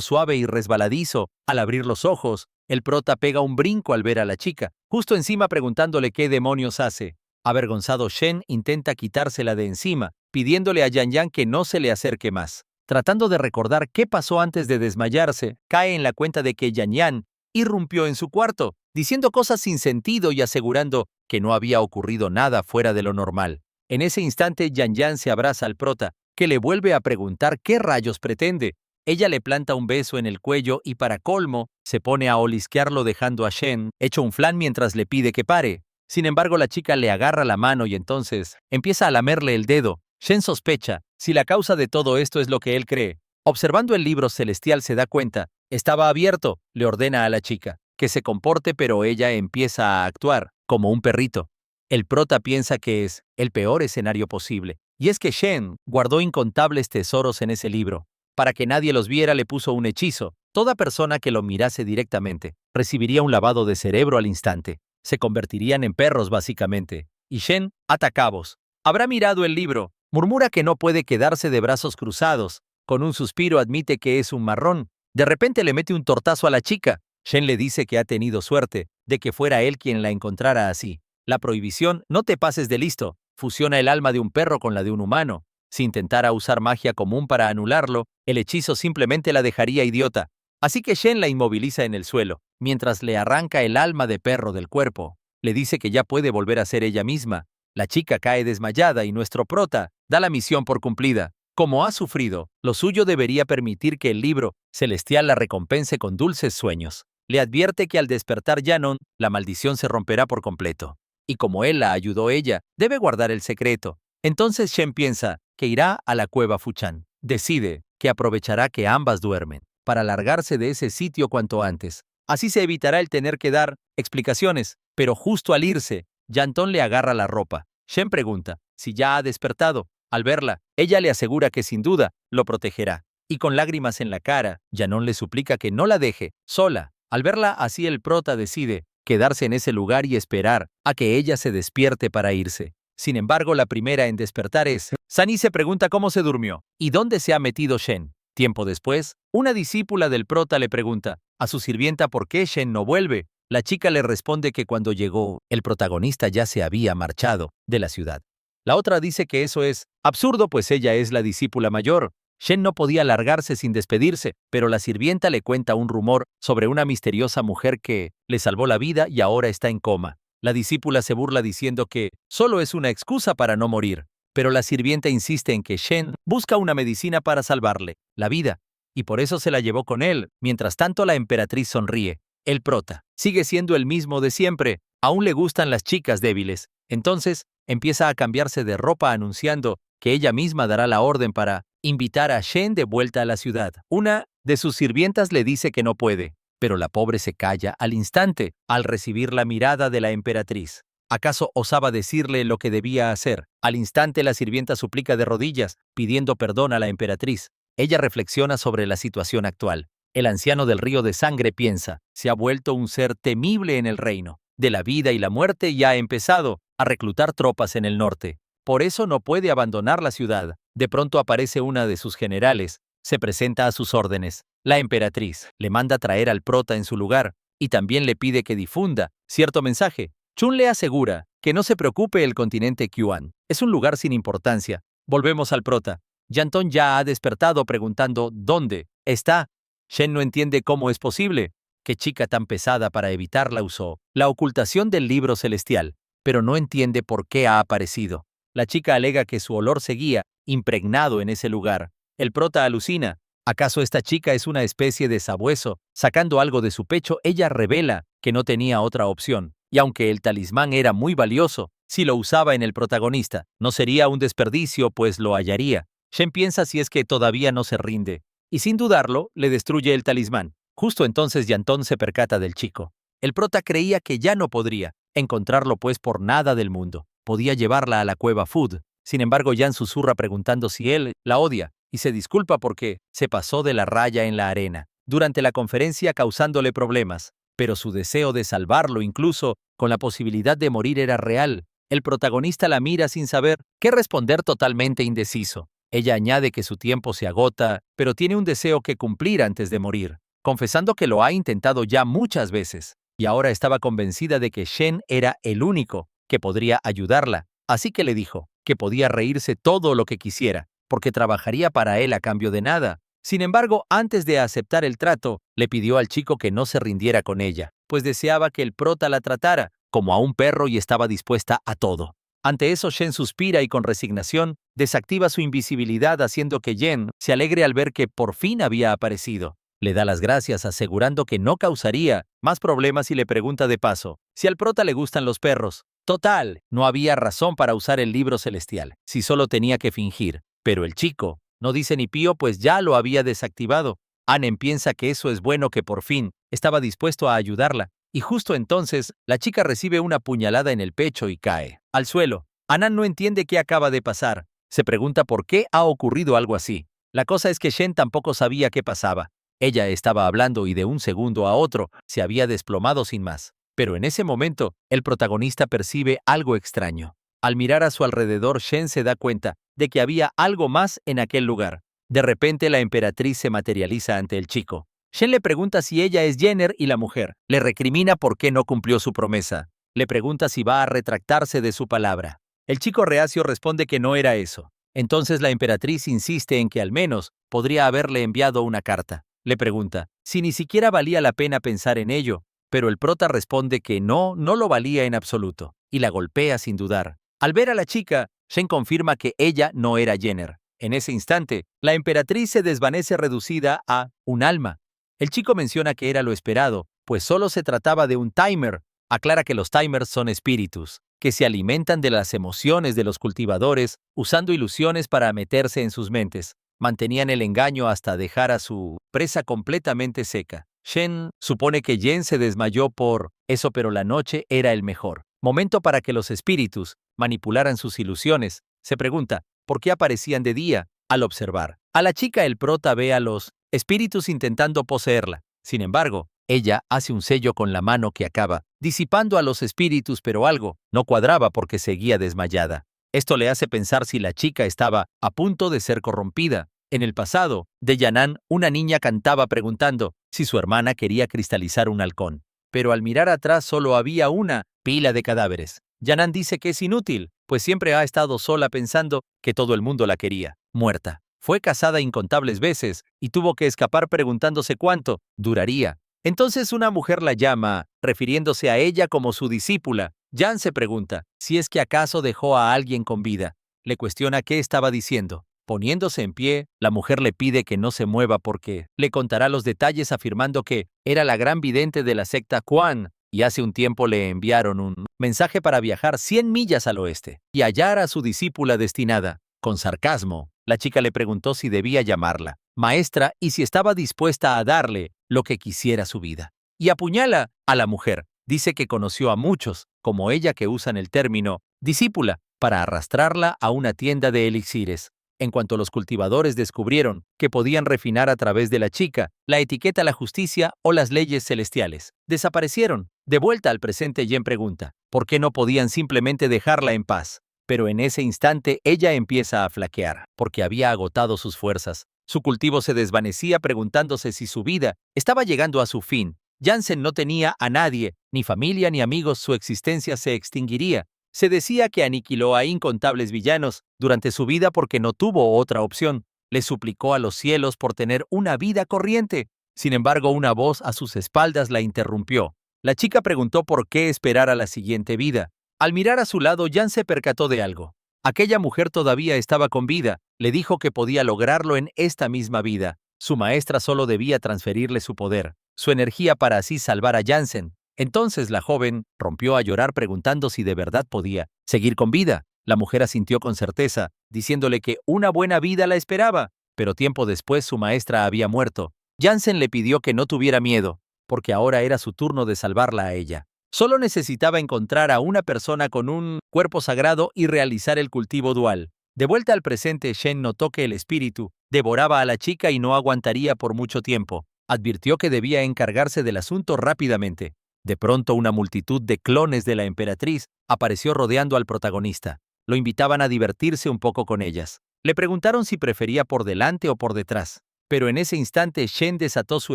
suave y resbaladizo. Al abrir los ojos, el prota pega un brinco al ver a la chica justo encima, preguntándole qué demonios hace. Avergonzado, Shen intenta quitársela de encima, pidiéndole a Yan Yan que no se le acerque más. Tratando de recordar qué pasó antes de desmayarse, cae en la cuenta de que Yan Yan irrumpió en su cuarto, diciendo cosas sin sentido y asegurando que no había ocurrido nada fuera de lo normal. En ese instante, Yan Yan se abraza al prota, que le vuelve a preguntar qué rayos pretende. Ella le planta un beso en el cuello y, para colmo, se pone a olisquearlo, dejando a Shen hecho un flan mientras le pide que pare. Sin embargo, la chica le agarra la mano y entonces empieza a lamerle el dedo. Shen sospecha si la causa de todo esto es lo que él cree. Observando el libro celestial, se da cuenta. Estaba abierto. Le ordena a la chica que se comporte, pero ella empieza a actuar como un perrito. El prota piensa que es el peor escenario posible. Y es que Shen guardó incontables tesoros en ese libro. Para que nadie los viera le puso un hechizo. Toda persona que lo mirase directamente recibiría un lavado de cerebro al instante. Se convertirían en perros básicamente. Y Shen ata cabos. Habrá mirado el libro. Murmura que no puede quedarse de brazos cruzados. Con un suspiro admite que es un marrón. De repente le mete un tortazo a la chica. Shen le dice que ha tenido suerte de que fuera él quien la encontrara así. La prohibición, no te pases de listo, fusiona el alma de un perro con la de un humano. Si intentara usar magia común para anularlo, el hechizo simplemente la dejaría idiota. Así que Shen la inmoviliza en el suelo, mientras le arranca el alma de perro del cuerpo. Le dice que ya puede volver a ser ella misma. La chica cae desmayada y nuestro prota da la misión por cumplida. Como ha sufrido, lo suyo debería permitir que el libro celestial la recompense con dulces sueños. Le advierte que al despertar Yanon, la maldición se romperá por completo. Y como él la ayudó ella, debe guardar el secreto. Entonces Shen piensa que irá a la cueva Fuchan. Decide que aprovechará que ambas duermen para largarse de ese sitio cuanto antes. Así se evitará el tener que dar explicaciones, pero justo al irse, Yanton le agarra la ropa. Shen pregunta si ya ha despertado. Al verla, ella le asegura que sin duda lo protegerá. Y con lágrimas en la cara, Yanon le suplica que no la deje sola. Al verla así el prota decide quedarse en ese lugar y esperar a que ella se despierte para irse. Sin embargo, la primera en despertar es Sunny. Se pregunta cómo se durmió y dónde se ha metido Shen. Tiempo después, una discípula del prota le pregunta a su sirvienta por qué Shen no vuelve. La chica le responde que cuando llegó, el protagonista ya se había marchado de la ciudad. La otra dice que eso es absurdo, pues ella es la discípula mayor. Shen no podía largarse sin despedirse, pero la sirvienta le cuenta un rumor sobre una misteriosa mujer que le salvó la vida y ahora está en coma. La discípula se burla diciendo que solo es una excusa para no morir, pero la sirvienta insiste en que Shen busca una medicina para salvarle la vida, y por eso se la llevó con él. Mientras tanto, la emperatriz sonríe. El prota sigue siendo el mismo de siempre, aún le gustan las chicas débiles. Entonces, empieza a cambiarse de ropa anunciando que ella misma dará la orden para invitar a Shen de vuelta a la ciudad. Una de sus sirvientas le dice que no puede, pero la pobre se calla al instante al recibir la mirada de la emperatriz. ¿Acaso osaba decirle lo que debía hacer? Al instante la sirvienta suplica de rodillas, pidiendo perdón a la emperatriz. Ella reflexiona sobre la situación actual. El anciano del río de sangre piensa, se ha vuelto un ser temible en el reino de la vida y la muerte y ha empezado a reclutar tropas en el norte. Por eso no puede abandonar la ciudad. De pronto aparece una de sus generales, se presenta a sus órdenes. La emperatriz le manda traer al prota en su lugar y también le pide que difunda cierto mensaje. Chun le asegura que no se preocupe, el continente Kyuan es un lugar sin importancia. Volvemos al prota. Yanton ya ha despertado preguntando ¿dónde está? Shen no entiende cómo es posible. Qué chica tan pesada. Para evitarla usó la ocultación del libro celestial, pero no entiende por qué ha aparecido. La chica alega que su olor seguía impregnado en ese lugar. El prota alucina. ¿Acaso esta chica es una especie de sabueso? Sacando algo de su pecho, ella revela que no tenía otra opción. Y aunque el talismán era muy valioso, si lo usaba en el protagonista, no sería un desperdicio, pues lo hallaría. Shen piensa si es que todavía no se rinde, y sin dudarlo, le destruye el talismán. Justo entonces Yanton se percata del chico. El prota creía que ya no podría encontrarlo, pues por nada del mundo podía llevarla a la cueva Food. Sin embargo, Yan susurra preguntando si él la odia y se disculpa porque se pasó de la raya en la arena durante la conferencia, causándole problemas. Pero su deseo de salvarlo, incluso con la posibilidad de morir, era real. El protagonista la mira sin saber qué responder, totalmente indeciso. Ella añade que su tiempo se agota, pero tiene un deseo que cumplir antes de morir, confesando que lo ha intentado ya muchas veces, y ahora estaba convencida de que Shen era el único que podría ayudarla, así que le dijo que podía reírse todo lo que quisiera, porque trabajaría para él a cambio de nada. Sin embargo, antes de aceptar el trato, le pidió al chico que no se rindiera con ella, pues deseaba que el prota la tratara como a un perro y estaba dispuesta a todo. Ante eso, Shen suspira y con resignación desactiva su invisibilidad, haciendo que Yen se alegre al ver que por fin había aparecido. Le da las gracias, asegurando que no causaría más problemas, y le pregunta de paso si al prota le gustan los perros. Total, no había razón para usar el libro celestial, si solo tenía que fingir. Pero el chico no dice ni pío, pues ya lo había desactivado. Annen piensa que eso es bueno, que por fin estaba dispuesto a ayudarla, y justo entonces la chica recibe una puñalada en el pecho y cae al suelo. Anan no entiende qué acaba de pasar. Se pregunta por qué ha ocurrido algo así. La cosa es que Shen tampoco sabía qué pasaba. Ella estaba hablando y de un segundo a otro se había desplomado sin más. Pero en ese momento, el protagonista percibe algo extraño. Al mirar a su alrededor, Shen se da cuenta de que había algo más en aquel lugar. De repente, la emperatriz se materializa ante el chico. Shen le pregunta si ella es Jenner y la mujer. Le recrimina por qué no cumplió su promesa. Le pregunta si va a retractarse de su palabra. El chico reacio responde que no era eso. Entonces la emperatriz insiste en que al menos podría haberle enviado una carta. Le pregunta si ni siquiera valía la pena pensar en ello, pero el prota responde que no lo valía en absoluto, y la golpea sin dudar. Al ver a la chica, Shen confirma que ella no era Jenner. En ese instante, la emperatriz se desvanece reducida a un alma. El chico menciona que era lo esperado, pues solo se trataba de un timer. Aclara que los timers son espíritus, que se alimentan de las emociones de los cultivadores, usando ilusiones para meterse en sus mentes. Mantenían el engaño hasta dejar a su presa completamente seca. Shen supone que Jen se desmayó por eso, pero la noche era el mejor momento para que los espíritus manipularan sus ilusiones. Se pregunta, ¿por qué aparecían de día? Al observar a la chica, el prota ve a los espíritus intentando poseerla. Sin embargo, ella hace un sello con la mano que acaba disipando a los espíritus, pero algo no cuadraba porque seguía desmayada. Esto le hace pensar si la chica estaba a punto de ser corrompida. En el pasado, de Yan'an, una niña cantaba preguntando si su hermana quería cristalizar un halcón. Pero al mirar atrás solo había una pila de cadáveres. Yan'an dice que es inútil, pues siempre ha estado sola pensando que todo el mundo la quería, muerta. Fue casada incontables veces y tuvo que escapar preguntándose cuánto duraría. Entonces una mujer la llama, refiriéndose a ella como su discípula. Yan se pregunta si es que acaso dejó a alguien con vida. Le cuestiona qué estaba diciendo. Poniéndose en pie, la mujer le pide que no se mueva porque le contará los detalles, afirmando que era la gran vidente de la secta Quan y hace un tiempo le enviaron un mensaje para viajar 100 millas al oeste y hallar a su discípula destinada. Con sarcasmo, la chica le preguntó si debía llamarla maestra y si estaba dispuesta a darle lo que quisiera su vida. Y apuñala a la mujer. Dice que conoció a muchos, como ella, que usan el término discípula para arrastrarla a una tienda de elixires. En cuanto los cultivadores descubrieron que podían refinar a través de la chica la etiqueta, la justicia o las leyes celestiales, desaparecieron. De vuelta al presente, Jen pregunta, ¿por qué no podían simplemente dejarla en paz? Pero en ese instante ella empieza a flaquear, porque había agotado sus fuerzas. Su cultivo se desvanecía, preguntándose si su vida estaba llegando a su fin. Jansen no tenía a nadie, ni familia ni amigos, su existencia se extinguiría. Se decía que aniquiló a incontables villanos durante su vida porque no tuvo otra opción. Le suplicó a los cielos por tener una vida corriente. Sin embargo, una voz a sus espaldas la interrumpió. La chica preguntó por qué esperar a la siguiente vida. Al mirar a su lado, Jan se percató de algo. Aquella mujer todavía estaba con vida. Le dijo que podía lograrlo en esta misma vida. Su maestra solo debía transferirle su poder, su energía, para así salvar a Jansen. Entonces la joven rompió a llorar preguntando si de verdad podía seguir con vida. La mujer asintió con certeza, diciéndole que una buena vida la esperaba, pero tiempo después su maestra había muerto. Jansen le pidió que no tuviera miedo, porque ahora era su turno de salvarla a ella. Solo necesitaba encontrar a una persona con un cuerpo sagrado y realizar el cultivo dual. De vuelta al presente, Shen notó que el espíritu devoraba a la chica y no aguantaría por mucho tiempo. Advirtió que debía encargarse del asunto rápidamente. De pronto, una multitud de clones de la emperatriz apareció rodeando al protagonista. Lo invitaban a divertirse un poco con ellas. Le preguntaron si prefería por delante o por detrás. Pero en ese instante Shen desató su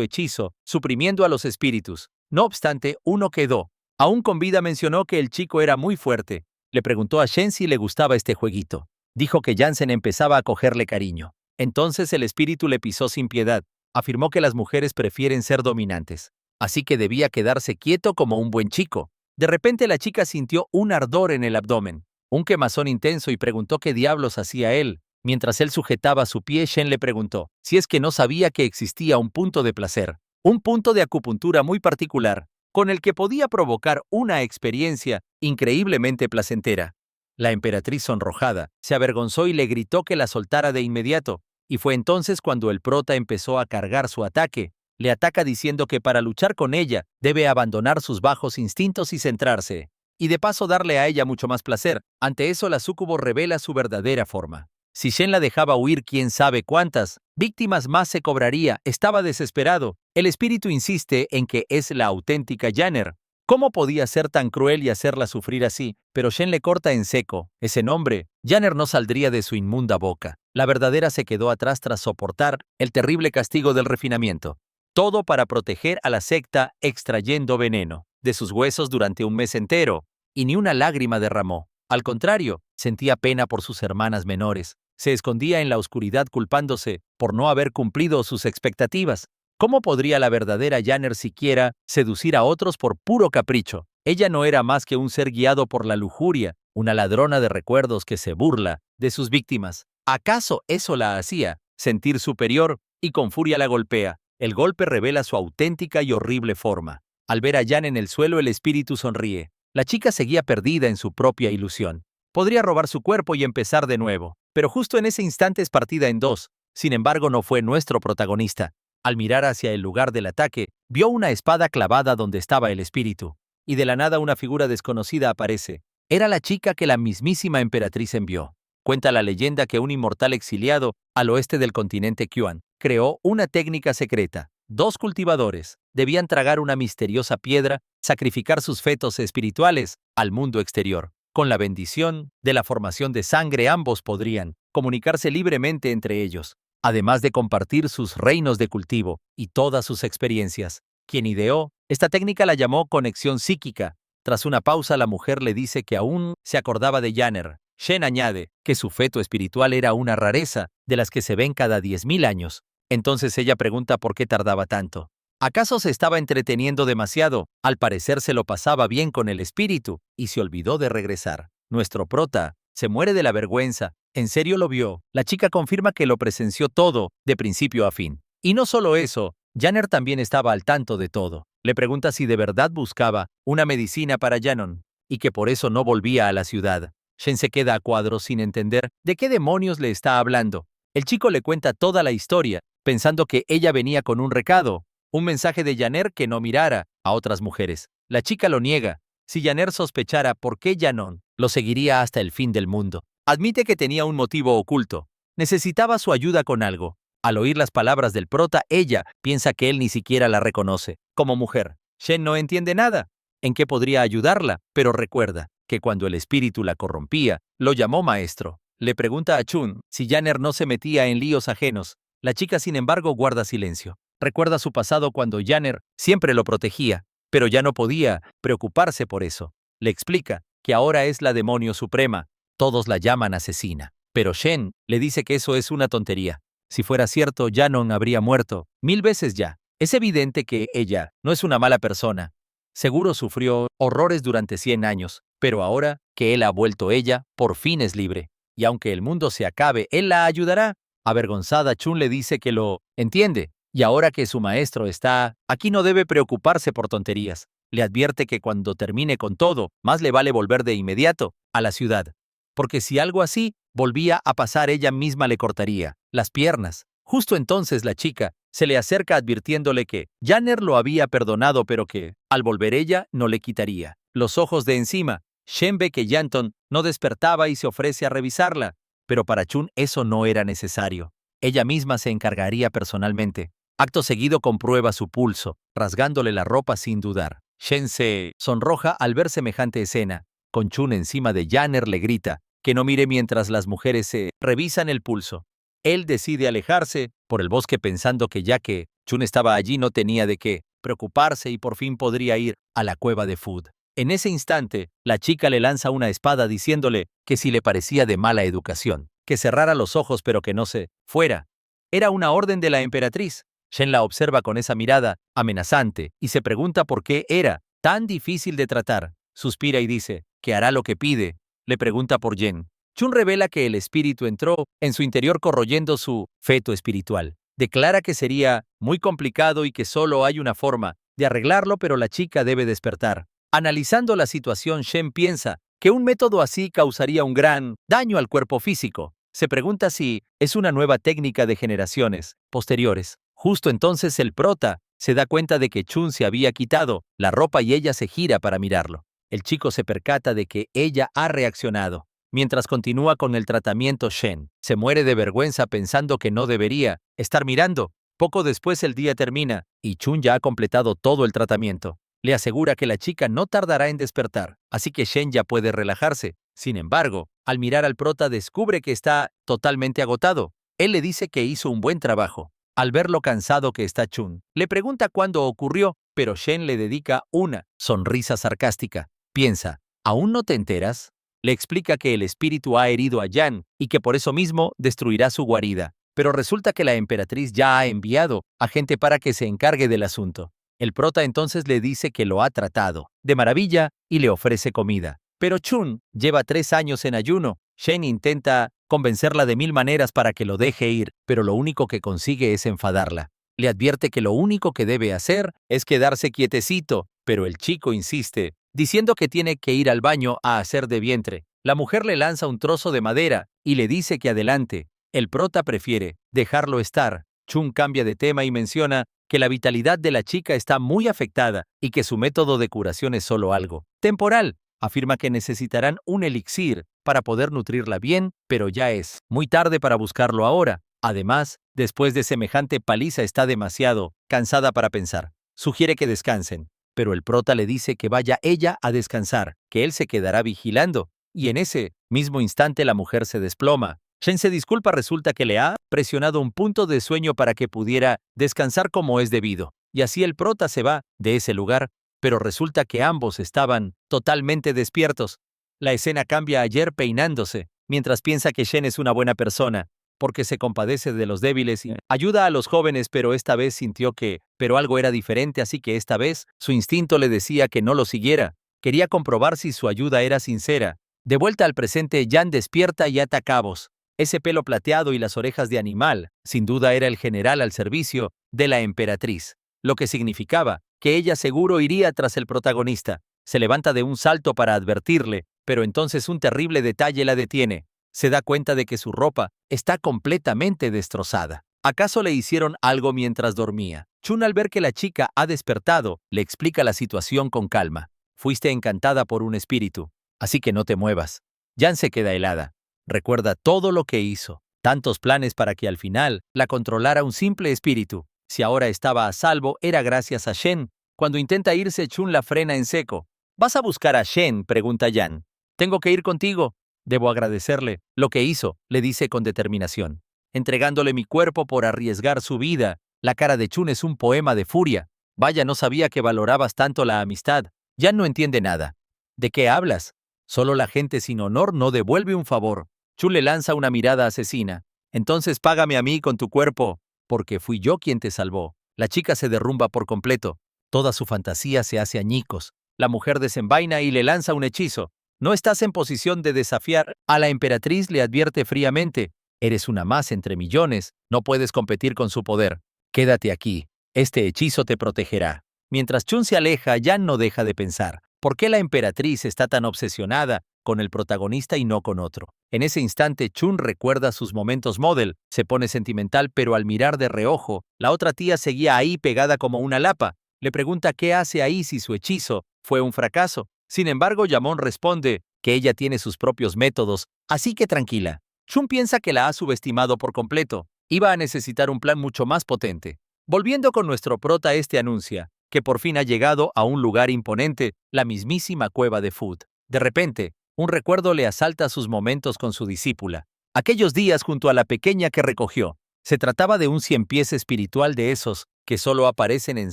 hechizo, suprimiendo a los espíritus. No obstante, uno quedó. Aún con vida, mencionó que el chico era muy fuerte. Le preguntó a Shen si le gustaba este jueguito. Dijo que Jansen empezaba a cogerle cariño. Entonces el espíritu le pisó sin piedad. Afirmó que las mujeres prefieren ser dominantes, así que debía quedarse quieto como un buen chico. De repente la chica sintió un ardor en el abdomen, un quemazón intenso, y preguntó qué diablos hacía él. Mientras él sujetaba su pie, Shen le preguntó si es que no sabía que existía un punto de placer, un punto de acupuntura muy particular, con el que podía provocar una experiencia increíblemente placentera. La emperatriz, sonrojada, se avergonzó y le gritó que la soltara de inmediato, y fue entonces cuando el prota empezó a cargar su ataque. le ataca diciendo que para luchar con ella debe abandonar sus bajos instintos y centrarse, y de paso darle a ella mucho más placer. Ante eso la súcubo revela su verdadera forma. Si Shen la dejaba huir quién sabe cuántas víctimas más se cobraría, estaba desesperado. El espíritu insiste en que es la auténtica Yanner. ¿Cómo podía ser tan cruel y hacerla sufrir así? Pero Shen le corta en seco. Ese nombre, Yanner, no saldría de su inmunda boca. La verdadera se quedó atrás tras soportar el terrible castigo del refinamiento. Todo para proteger a la secta extrayendo veneno de sus huesos durante un mes entero. Y ni una lágrima derramó. Al contrario, sentía pena por sus hermanas menores. Se escondía en la oscuridad culpándose por no haber cumplido sus expectativas. ¿Cómo podría la verdadera Yanner siquiera seducir a otros por puro capricho? Ella no era más que un ser guiado por la lujuria, una ladrona de recuerdos que se burla de sus víctimas. ¿Acaso eso la hacía sentir superior? Y con furia la golpea. El golpe revela su auténtica y horrible forma. Al ver a Yan en el suelo, el espíritu sonríe. La chica seguía perdida en su propia ilusión. Podría robar su cuerpo y empezar de nuevo, pero justo en ese instante es partida en dos. Sin embargo, no fue nuestro protagonista. Al mirar hacia el lugar del ataque, vio una espada clavada donde estaba el espíritu, y de la nada una figura desconocida aparece. Era la chica que la mismísima emperatriz envió. Cuenta la leyenda que un inmortal exiliado al oeste del continente Kyuan creó una técnica secreta. Dos cultivadores debían tragar una misteriosa piedra, sacrificar sus fetos espirituales al mundo exterior. Con la bendición de la formación de sangre, ambos podrían comunicarse libremente entre ellos, además de compartir sus reinos de cultivo y todas sus experiencias. Quien ideó esta técnica la llamó conexión psíquica. Tras una pausa, la mujer le dice que aún se acordaba de Yanner. Shen añade que su feto espiritual era una rareza, de las que se ven cada 10.000 años. Entonces ella pregunta por qué tardaba tanto. ¿Acaso se estaba entreteniendo demasiado? Al parecer se lo pasaba bien con el espíritu y se olvidó de regresar. Nuestro prota se muere de la vergüenza. ¿En serio lo vio? La chica confirma que lo presenció todo, de principio a fin. Y no solo eso, Yanner también estaba al tanto de todo. Le pregunta si de verdad buscaba una medicina para Yannon, y que por eso no volvía a la ciudad. Shen se queda a cuadros sin entender de qué demonios le está hablando. El chico le cuenta toda la historia, pensando que ella venía con un recado, un mensaje de Yanner que no mirara a otras mujeres. La chica lo niega. Si Yanner sospechara por qué Yannon lo seguiría hasta el fin del mundo. Admite que tenía un motivo oculto. Necesitaba su ayuda con algo. Al oír las palabras del prota, ella piensa que él ni siquiera la reconoce como mujer. Shen no entiende nada en qué podría ayudarla, pero recuerda que cuando el espíritu la corrompía, lo llamó maestro. Le pregunta a Chun si Yanner no se metía en líos ajenos. La chica, sin embargo, guarda silencio. Recuerda su pasado cuando Yanner siempre lo protegía, pero ya no podía preocuparse por eso. Le explica que ahora es la demonio suprema. Todos la llaman asesina. Pero Shen le dice que eso es una tontería. Si fuera cierto, Yannon habría muerto 1000 veces ya. Es evidente que ella no es una mala persona. Seguro sufrió horrores durante 100 años, pero ahora que él ha vuelto, ella por fin es libre. Y aunque el mundo se acabe, él la ayudará. Avergonzada, Chun le dice que lo entiende, y ahora que su maestro está aquí no debe preocuparse por tonterías. Le advierte que cuando termine con todo, más le vale volver de inmediato a la ciudad. Porque si algo así volvía a pasar, ella misma le cortaría las piernas. Justo entonces la chica se le acerca advirtiéndole que Yanner lo había perdonado, pero que, al volver, ella no le quitaría los ojos de encima. Shen ve que Yanton no despertaba y se ofrece a revisarla, pero para Chun eso no era necesario. Ella misma se encargaría personalmente. Acto seguido comprueba su pulso, rasgándole la ropa sin dudar. Shen se sonroja al ver semejante escena. Con Chun encima de Yanner le grita que no mire mientras las mujeres se revisan el pulso. Él decide alejarse por el bosque pensando que ya que Chun estaba allí no tenía de qué preocuparse y por fin podría ir a la cueva de Food. En ese instante, la chica le lanza una espada diciéndole que si le parecía de mala educación, que cerrara los ojos pero que no se fuera. Era una orden de la emperatriz. Shen la observa con esa mirada amenazante y se pregunta por qué era tan difícil de tratar. Suspira y dice que hará lo que pide. Le pregunta por Yen. Chun revela que el espíritu entró en su interior corroyendo su feto espiritual. Declara que sería muy complicado y que solo hay una forma de arreglarlo, pero la chica debe despertar. Analizando la situación, Shen piensa que un método así causaría un gran daño al cuerpo físico. Se pregunta si es una nueva técnica de generaciones posteriores. Justo entonces el prota Se da cuenta de que Chun se había quitado la ropa y ella se gira para mirarlo. El chico se percata de que ella ha reaccionado. Mientras continúa con el tratamiento, Shen se muere de vergüenza pensando que no debería estar mirando. Poco después el día termina y Chun ya ha completado todo el tratamiento. Le asegura que la chica no tardará en despertar, así que Shen ya puede relajarse. Sin embargo, al mirar al prota descubre que está totalmente agotado. Él le dice que hizo un buen trabajo. Al ver lo cansado que está Chun, le pregunta cuándo ocurrió, pero Shen le dedica una sonrisa sarcástica. Piensa, ¿aún no te enteras? Le explica que el espíritu ha herido a Yan y que por eso mismo destruirá su guarida. Pero resulta que la emperatriz ya ha enviado a gente para que se encargue del asunto. El prota entonces le dice que lo ha tratado de maravilla y le ofrece comida. Pero Chun lleva 3 años en ayuno. Shen intenta convencerla de 1000 maneras para que lo deje ir, pero lo único que consigue es enfadarla. Le advierte que lo único que debe hacer es quedarse quietecito, pero el chico insiste, diciendo que tiene que ir al baño a hacer de vientre. La mujer le lanza un trozo de madera y le dice que adelante. El prota prefiere dejarlo estar. Chun cambia de tema y menciona que la vitalidad de la chica está muy afectada y que su método de curación es solo algo temporal. Afirma que necesitarán un elixir para poder nutrirla bien, pero ya es muy tarde para buscarlo ahora. Además, después de semejante paliza está demasiado cansada para pensar. Sugiere que descansen, pero el prota le dice que vaya ella a descansar, que él se quedará vigilando, y en ese mismo instante la mujer se desploma. Shen se disculpa, resulta que le ha presionado un punto de sueño para que pudiera descansar como es debido, y así el prota se va de ese lugar, pero resulta que ambos estaban totalmente despiertos. La escena cambia a Jer peinándose, mientras piensa que Shen es una buena persona, porque se compadece de los débiles y ayuda a los jóvenes, pero esta vez sintió que algo era diferente, así que esta vez su instinto le decía que no lo siguiera. Quería comprobar si su ayuda era sincera. De vuelta al presente, Yan despierta y ata cabos. Ese pelo plateado y las orejas de animal, sin duda era el general al servicio de la emperatriz, lo que significaba que ella seguro iría tras el protagonista. Se levanta de un salto para advertirle, pero entonces un terrible detalle la detiene. Se da cuenta de que su ropa está completamente destrozada. ¿Acaso le hicieron algo mientras dormía? Chun, al ver que la chica ha despertado, le explica la situación con calma. Fuiste encantada por un espíritu, así que no te muevas. Yan se queda helada. Recuerda todo lo que hizo, tantos planes para que al final la controlara un simple espíritu. Si ahora estaba a salvo, era gracias a Shen. Cuando intenta irse, Chun la frena en seco. ¿Vas a buscar a Shen?, pregunta Yan. Tengo que ir contigo. Debo agradecerle lo que hizo, le dice con determinación. Entregándole mi cuerpo por arriesgar su vida. La cara de Chun es un poema de furia. Vaya, no sabía que valorabas tanto la amistad. Yan no entiende nada. ¿De qué hablas? Solo la gente sin honor no devuelve un favor. Chun le lanza una mirada asesina. Entonces págame a mí con tu cuerpo, porque fui yo quien te salvó. La chica se derrumba por completo. Toda su fantasía se hace añicos. La mujer desenvaina y le lanza un hechizo. No estás en posición de desafiar a la emperatriz, le advierte fríamente. Eres una más entre millones. No puedes competir con su poder. Quédate aquí. Este hechizo te protegerá. Mientras Chun se aleja, Yan no deja de pensar. ¿Por qué la emperatriz está tan obsesionada con el protagonista y no con otro? En ese instante, Chun recuerda sus momentos model, se pone sentimental, pero al mirar de reojo, la otra tía seguía ahí pegada como una lapa. Le pregunta qué hace ahí si su hechizo fue un fracaso. Sin embargo, Yamon responde que ella tiene sus propios métodos, así que tranquila. Chun piensa que la ha subestimado por completo. Iba a necesitar un plan mucho más potente. Volviendo con nuestro prota, este anuncia que por fin ha llegado a un lugar imponente, la mismísima cueva de Food. De repente, un recuerdo le asalta sus momentos con su discípula. Aquellos días junto a la pequeña que recogió. Se trataba de un 100 pies espiritual de esos que solo aparecen en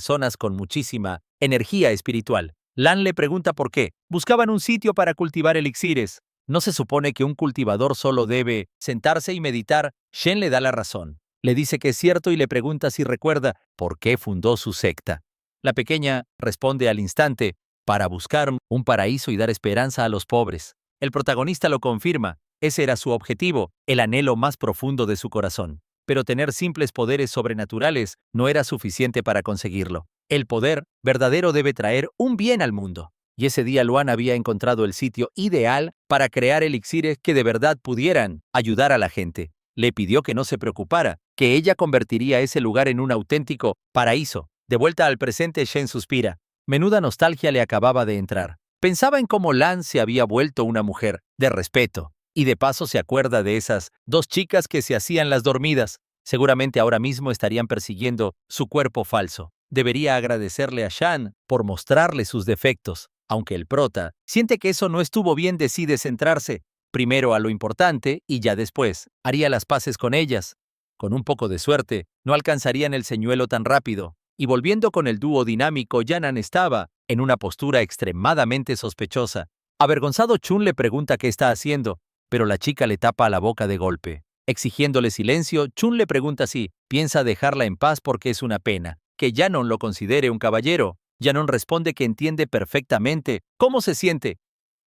zonas con muchísima energía espiritual. Lan le pregunta por qué. Buscaban un sitio para cultivar elixires. ¿No se supone que un cultivador solo debe sentarse y meditar? Shen le da la razón. Le dice que es cierto y le pregunta si recuerda por qué fundó su secta. La pequeña responde al instante, para buscar un paraíso y dar esperanza a los pobres. El protagonista lo confirma, ese era su objetivo, el anhelo más profundo de su corazón. Pero tener simples poderes sobrenaturales no era suficiente para conseguirlo. El poder verdadero debe traer un bien al mundo. Y ese día Luan había encontrado el sitio ideal para crear elixires que de verdad pudieran ayudar a la gente. Le pidió que no se preocupara, que ella convertiría ese lugar en un auténtico paraíso. De vuelta al presente, Shen suspira. Menuda nostalgia le acababa de entrar. Pensaba en cómo Lan se había vuelto una mujer de respeto. Y de paso se acuerda de esas dos chicas que se hacían las dormidas. Seguramente ahora mismo estarían persiguiendo su cuerpo falso. Debería agradecerle a Shan por mostrarle sus defectos. Aunque el prota siente que eso no estuvo bien, decide centrarse primero a lo importante y ya después haría las paces con ellas. Con un poco de suerte, no alcanzarían el señuelo tan rápido. Y volviendo con el dúo dinámico, Yanan estaba en una postura extremadamente sospechosa. Avergonzado, Chun le pregunta qué está haciendo, pero la chica le tapa la boca de golpe. Exigiéndole silencio, Chun le pregunta si piensa dejarla en paz porque es una pena que Yanon lo considere un caballero. Yanon responde que entiende perfectamente cómo se siente.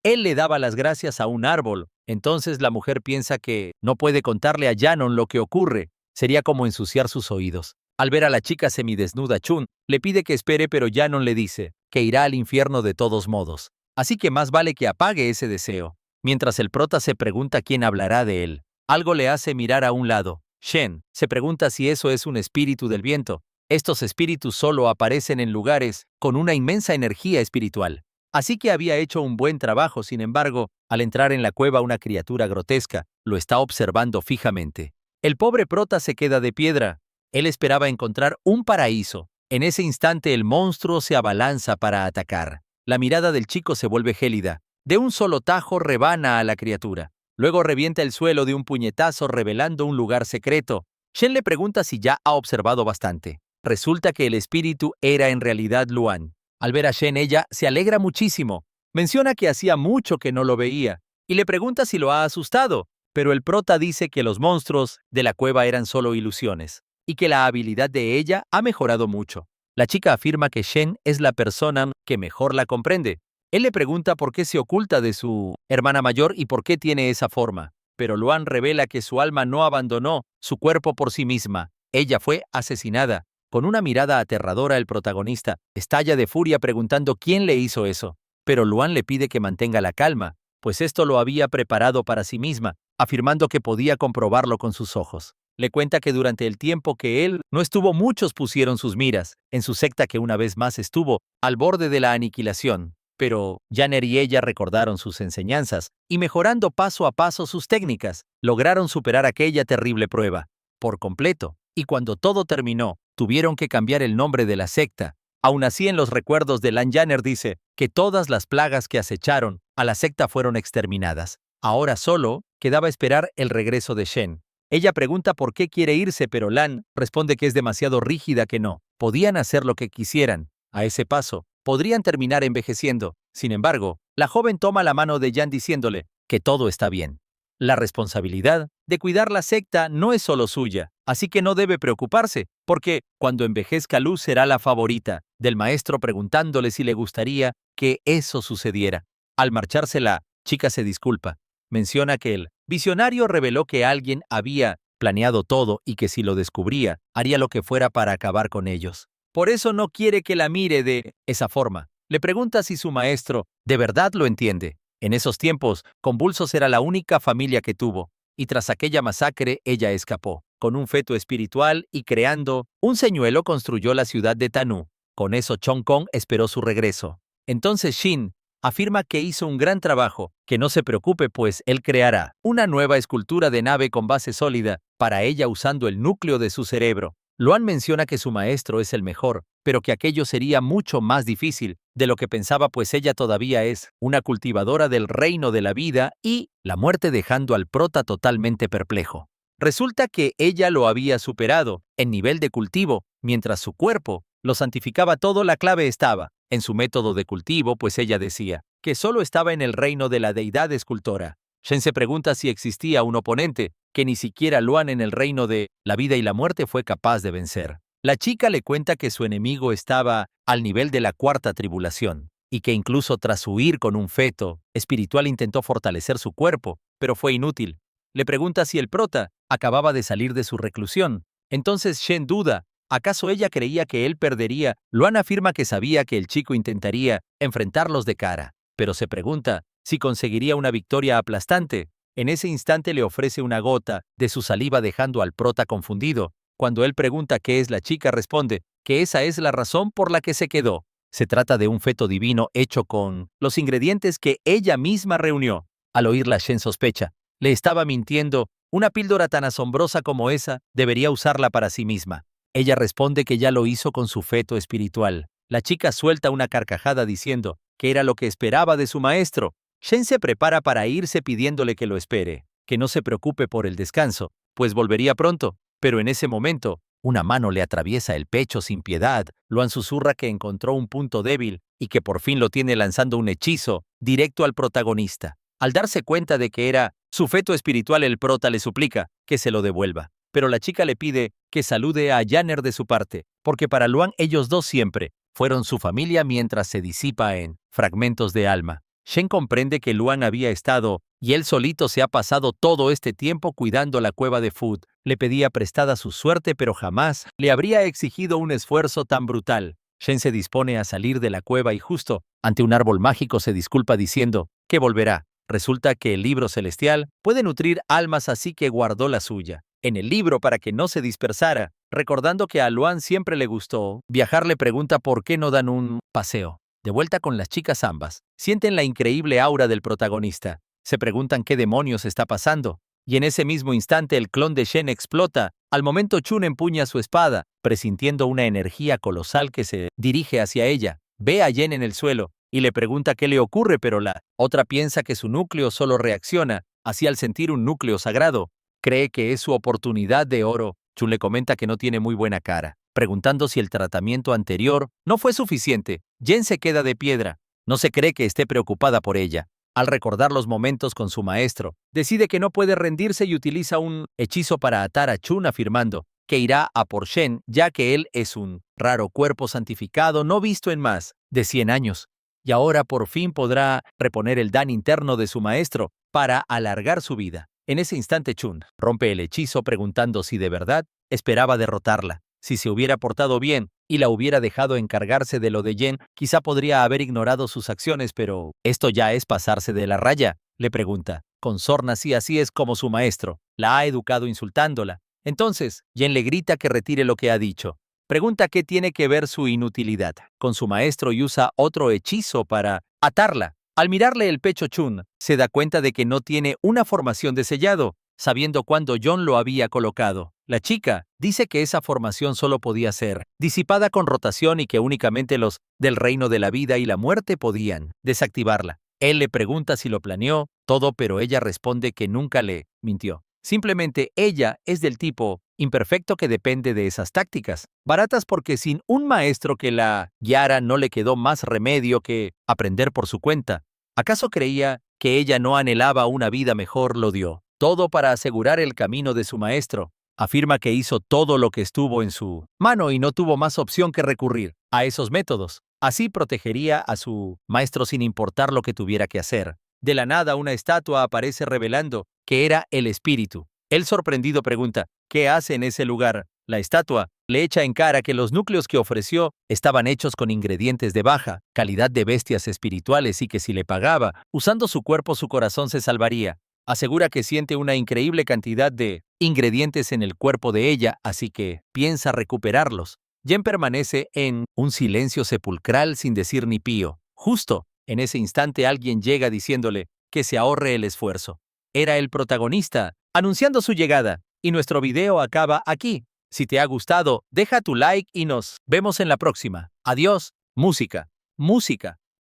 Él le daba las gracias a un árbol. Entonces la mujer piensa que no puede contarle a Yanon lo que ocurre. Sería como ensuciar sus oídos. Al ver a la chica semidesnuda, Chun le pide que espere, pero Yanon le dice que irá al infierno de todos modos. Así que más vale que apague ese deseo. Mientras el prota se pregunta quién hablará de él, algo le hace mirar a un lado. Shen se pregunta si eso es un espíritu del viento. Estos espíritus solo aparecen en lugares con una inmensa energía espiritual. Así que había hecho un buen trabajo. Sin embargo, al entrar en la cueva, una criatura grotesca lo está observando fijamente. El pobre prota se queda de piedra. Él esperaba encontrar un paraíso. En ese instante el monstruo se abalanza para atacar. La mirada del chico se vuelve gélida. De un solo tajo rebana a la criatura. Luego revienta el suelo de un puñetazo, revelando un lugar secreto. Shen le pregunta si ya ha observado bastante. Resulta que el espíritu era en realidad Luan. Al ver a Shen, ella se alegra muchísimo. Menciona que hacía mucho que no lo veía y le pregunta si lo ha asustado, pero el prota dice que los monstruos de la cueva eran solo ilusiones y que la habilidad de ella ha mejorado mucho. La chica afirma que Shen es la persona que mejor la comprende. Él le pregunta por qué se oculta de su hermana mayor y por qué tiene esa forma. Pero Luan revela que su alma no abandonó su cuerpo por sí misma. Ella fue asesinada. Con una mirada aterradora, el protagonista estalla de furia preguntando quién le hizo eso. Pero Luan le pide que mantenga la calma, pues esto lo había preparado para sí misma, afirmando que podía comprobarlo con sus ojos. Le cuenta que durante el tiempo que él no estuvo, muchos pusieron sus miras en su secta, que una vez más estuvo al borde de la aniquilación. Pero Janner y ella recordaron sus enseñanzas y, mejorando paso a paso sus técnicas, lograron superar aquella terrible prueba por completo. Y cuando todo terminó, tuvieron que cambiar el nombre de la secta. Aún así, en los recuerdos de Lan, Janner dice que todas las plagas que acecharon a la secta fueron exterminadas. Ahora solo quedaba esperar el regreso de Shen. Ella pregunta por qué quiere irse, pero Lan responde que es demasiado rígida, que no podían hacer lo que quisieran. A ese paso, podrían terminar envejeciendo. Sin embargo, la joven toma la mano de Jan diciéndole que todo está bien. La responsabilidad de cuidar la secta no es solo suya, así que no debe preocuparse, porque cuando envejezca Luz será la favorita del maestro, preguntándole si le gustaría que eso sucediera. Al marcharse, la chica se disculpa. Menciona que el visionario reveló que alguien había planeado todo y que si lo descubría, haría lo que fuera para acabar con ellos. Por eso no quiere que la mire de esa forma. Le pregunta si su maestro de verdad lo entiende. En esos tiempos, Convulsos era la única familia que tuvo, y tras aquella masacre ella escapó. Con un feto espiritual y creando un señuelo, construyó la ciudad de Tanu. Con eso Chong Kong esperó su regreso. Entonces Shin afirma que hizo un gran trabajo, que no se preocupe, pues él creará una nueva escultura de nave con base sólida para ella usando el núcleo de su cerebro. Luan menciona que su maestro es el mejor, pero que aquello sería mucho más difícil de lo que pensaba, pues ella todavía es una cultivadora del reino de la vida y la muerte, dejando al prota totalmente perplejo. Resulta que ella lo había superado en nivel de cultivo, mientras su cuerpo lo santificaba todo. La clave estaba en su método de cultivo, pues ella decía que solo estaba en el reino de la deidad escultora. Shen se pregunta si existía un oponente que ni siquiera Luan en el reino de la vida y la muerte fue capaz de vencer. La chica le cuenta que su enemigo estaba al nivel de la cuarta tribulación y que incluso tras huir con un feto espiritual intentó fortalecer su cuerpo, pero fue inútil. Le pregunta si el prota acababa de salir de su reclusión. Entonces Shen duda. ¿Acaso ella creía que él perdería? Luan afirma que sabía que el chico intentaría enfrentarlos de cara, pero se pregunta si conseguiría una victoria aplastante. En ese instante le ofrece una gota de su saliva, dejando al prota confundido. Cuando él pregunta qué es, la chica responde que esa es la razón por la que se quedó. Se trata de un feto divino hecho con los ingredientes que ella misma reunió. Al oírla, Shen sospecha. Le estaba mintiendo. Una píldora tan asombrosa como esa debería usarla para sí misma. Ella responde que ya lo hizo con su feto espiritual. La chica suelta una carcajada diciendo que era lo que esperaba de su maestro. Shen se prepara para irse pidiéndole que lo espere, que no se preocupe por el descanso, pues volvería pronto. Pero en ese momento, una mano le atraviesa el pecho sin piedad. Luan susurra que encontró un punto débil y que por fin lo tiene lanzando un hechizo directo al protagonista. Al darse cuenta de que era su feto espiritual, el prota le suplica que se lo devuelva. Pero la chica le pide que salude a Yanner de su parte, porque para Luan ellos dos siempre fueron su familia mientras se disipa en fragmentos de alma. Shen comprende que Luan había estado, y él solito se ha pasado todo este tiempo cuidando la cueva de Food. Le pedía prestada su suerte, pero jamás le habría exigido un esfuerzo tan brutal. Shen se dispone a salir de la cueva y justo ante un árbol mágico se disculpa diciendo que volverá. Resulta que el libro celestial puede nutrir almas, así que guardó la suya en el libro para que no se dispersara. Recordando que a Luan siempre le gustó viajar, le pregunta por qué no dan un paseo. De vuelta con las chicas ambas, sienten la increíble aura del protagonista. Se preguntan qué demonios está pasando. Y en ese mismo instante el clon de Shen explota. Al momento Chun empuña su espada, presintiendo una energía colosal que se dirige hacia ella. Ve a Yen en el suelo y le pregunta qué le ocurre, pero la otra piensa que su núcleo solo reacciona así al sentir un núcleo sagrado. Cree que es su oportunidad de oro. Chun le comenta que no tiene muy buena cara, preguntando si el tratamiento anterior no fue suficiente. Yen se queda de piedra. No se cree que esté preocupada por ella. Al recordar los momentos con su maestro, decide que no puede rendirse y utiliza un hechizo para atar a Chun, afirmando que irá a por Shen, ya que él es un raro cuerpo santificado no visto en más de 100 años. Y ahora por fin podrá reponer el dan interno de su maestro para alargar su vida. En ese instante Chun rompe el hechizo preguntando si de verdad esperaba derrotarla. Si se hubiera portado bien y la hubiera dejado encargarse de lo de Yen, quizá podría haber ignorado sus acciones, pero ¿esto ya es pasarse de la raya?, le pregunta, con sorna, si así es como su maestro la ha educado insultándola. Entonces, Yen le grita que retire lo que ha dicho. Pregunta qué tiene que ver su inutilidad con su maestro y usa otro hechizo para atarla. Al mirarle el pecho, Chun se da cuenta de que no tiene una formación de sellado, sabiendo cuándo John lo había colocado. La chica dice que esa formación solo podía ser disipada con rotación y que únicamente los del reino de la vida y la muerte podían desactivarla. Él le pregunta si lo planeó todo, pero ella responde que nunca le mintió. Simplemente ella es del tipo imperfecto que depende de esas tácticas, baratas, porque sin un maestro que la guiara no le quedó más remedio que aprender por su cuenta. ¿Acaso creía que ella no anhelaba una vida mejor? Lo dio todo para asegurar el camino de su maestro. Afirma que hizo todo lo que estuvo en su mano y no tuvo más opción que recurrir a esos métodos. Así protegería a su maestro sin importar lo que tuviera que hacer. De la nada, una estatua aparece revelando que era el espíritu. El sorprendido pregunta, ¿qué hace en ese lugar? La estatua le echa en cara que los núcleos que ofreció estaban hechos con ingredientes de baja calidad de bestias espirituales y que si le pagaba, usando su cuerpo, su corazón se salvaría. Asegura que siente una increíble cantidad de ingredientes en el cuerpo de ella, así que piensa recuperarlos. Jen permanece en un silencio sepulcral sin decir ni pío. Justo en ese instante alguien llega diciéndole que se ahorre el esfuerzo. Era el protagonista, anunciando su llegada. Y nuestro video acaba aquí. Si te ha gustado, deja tu like y nos vemos en la próxima. Adiós. Música. Música.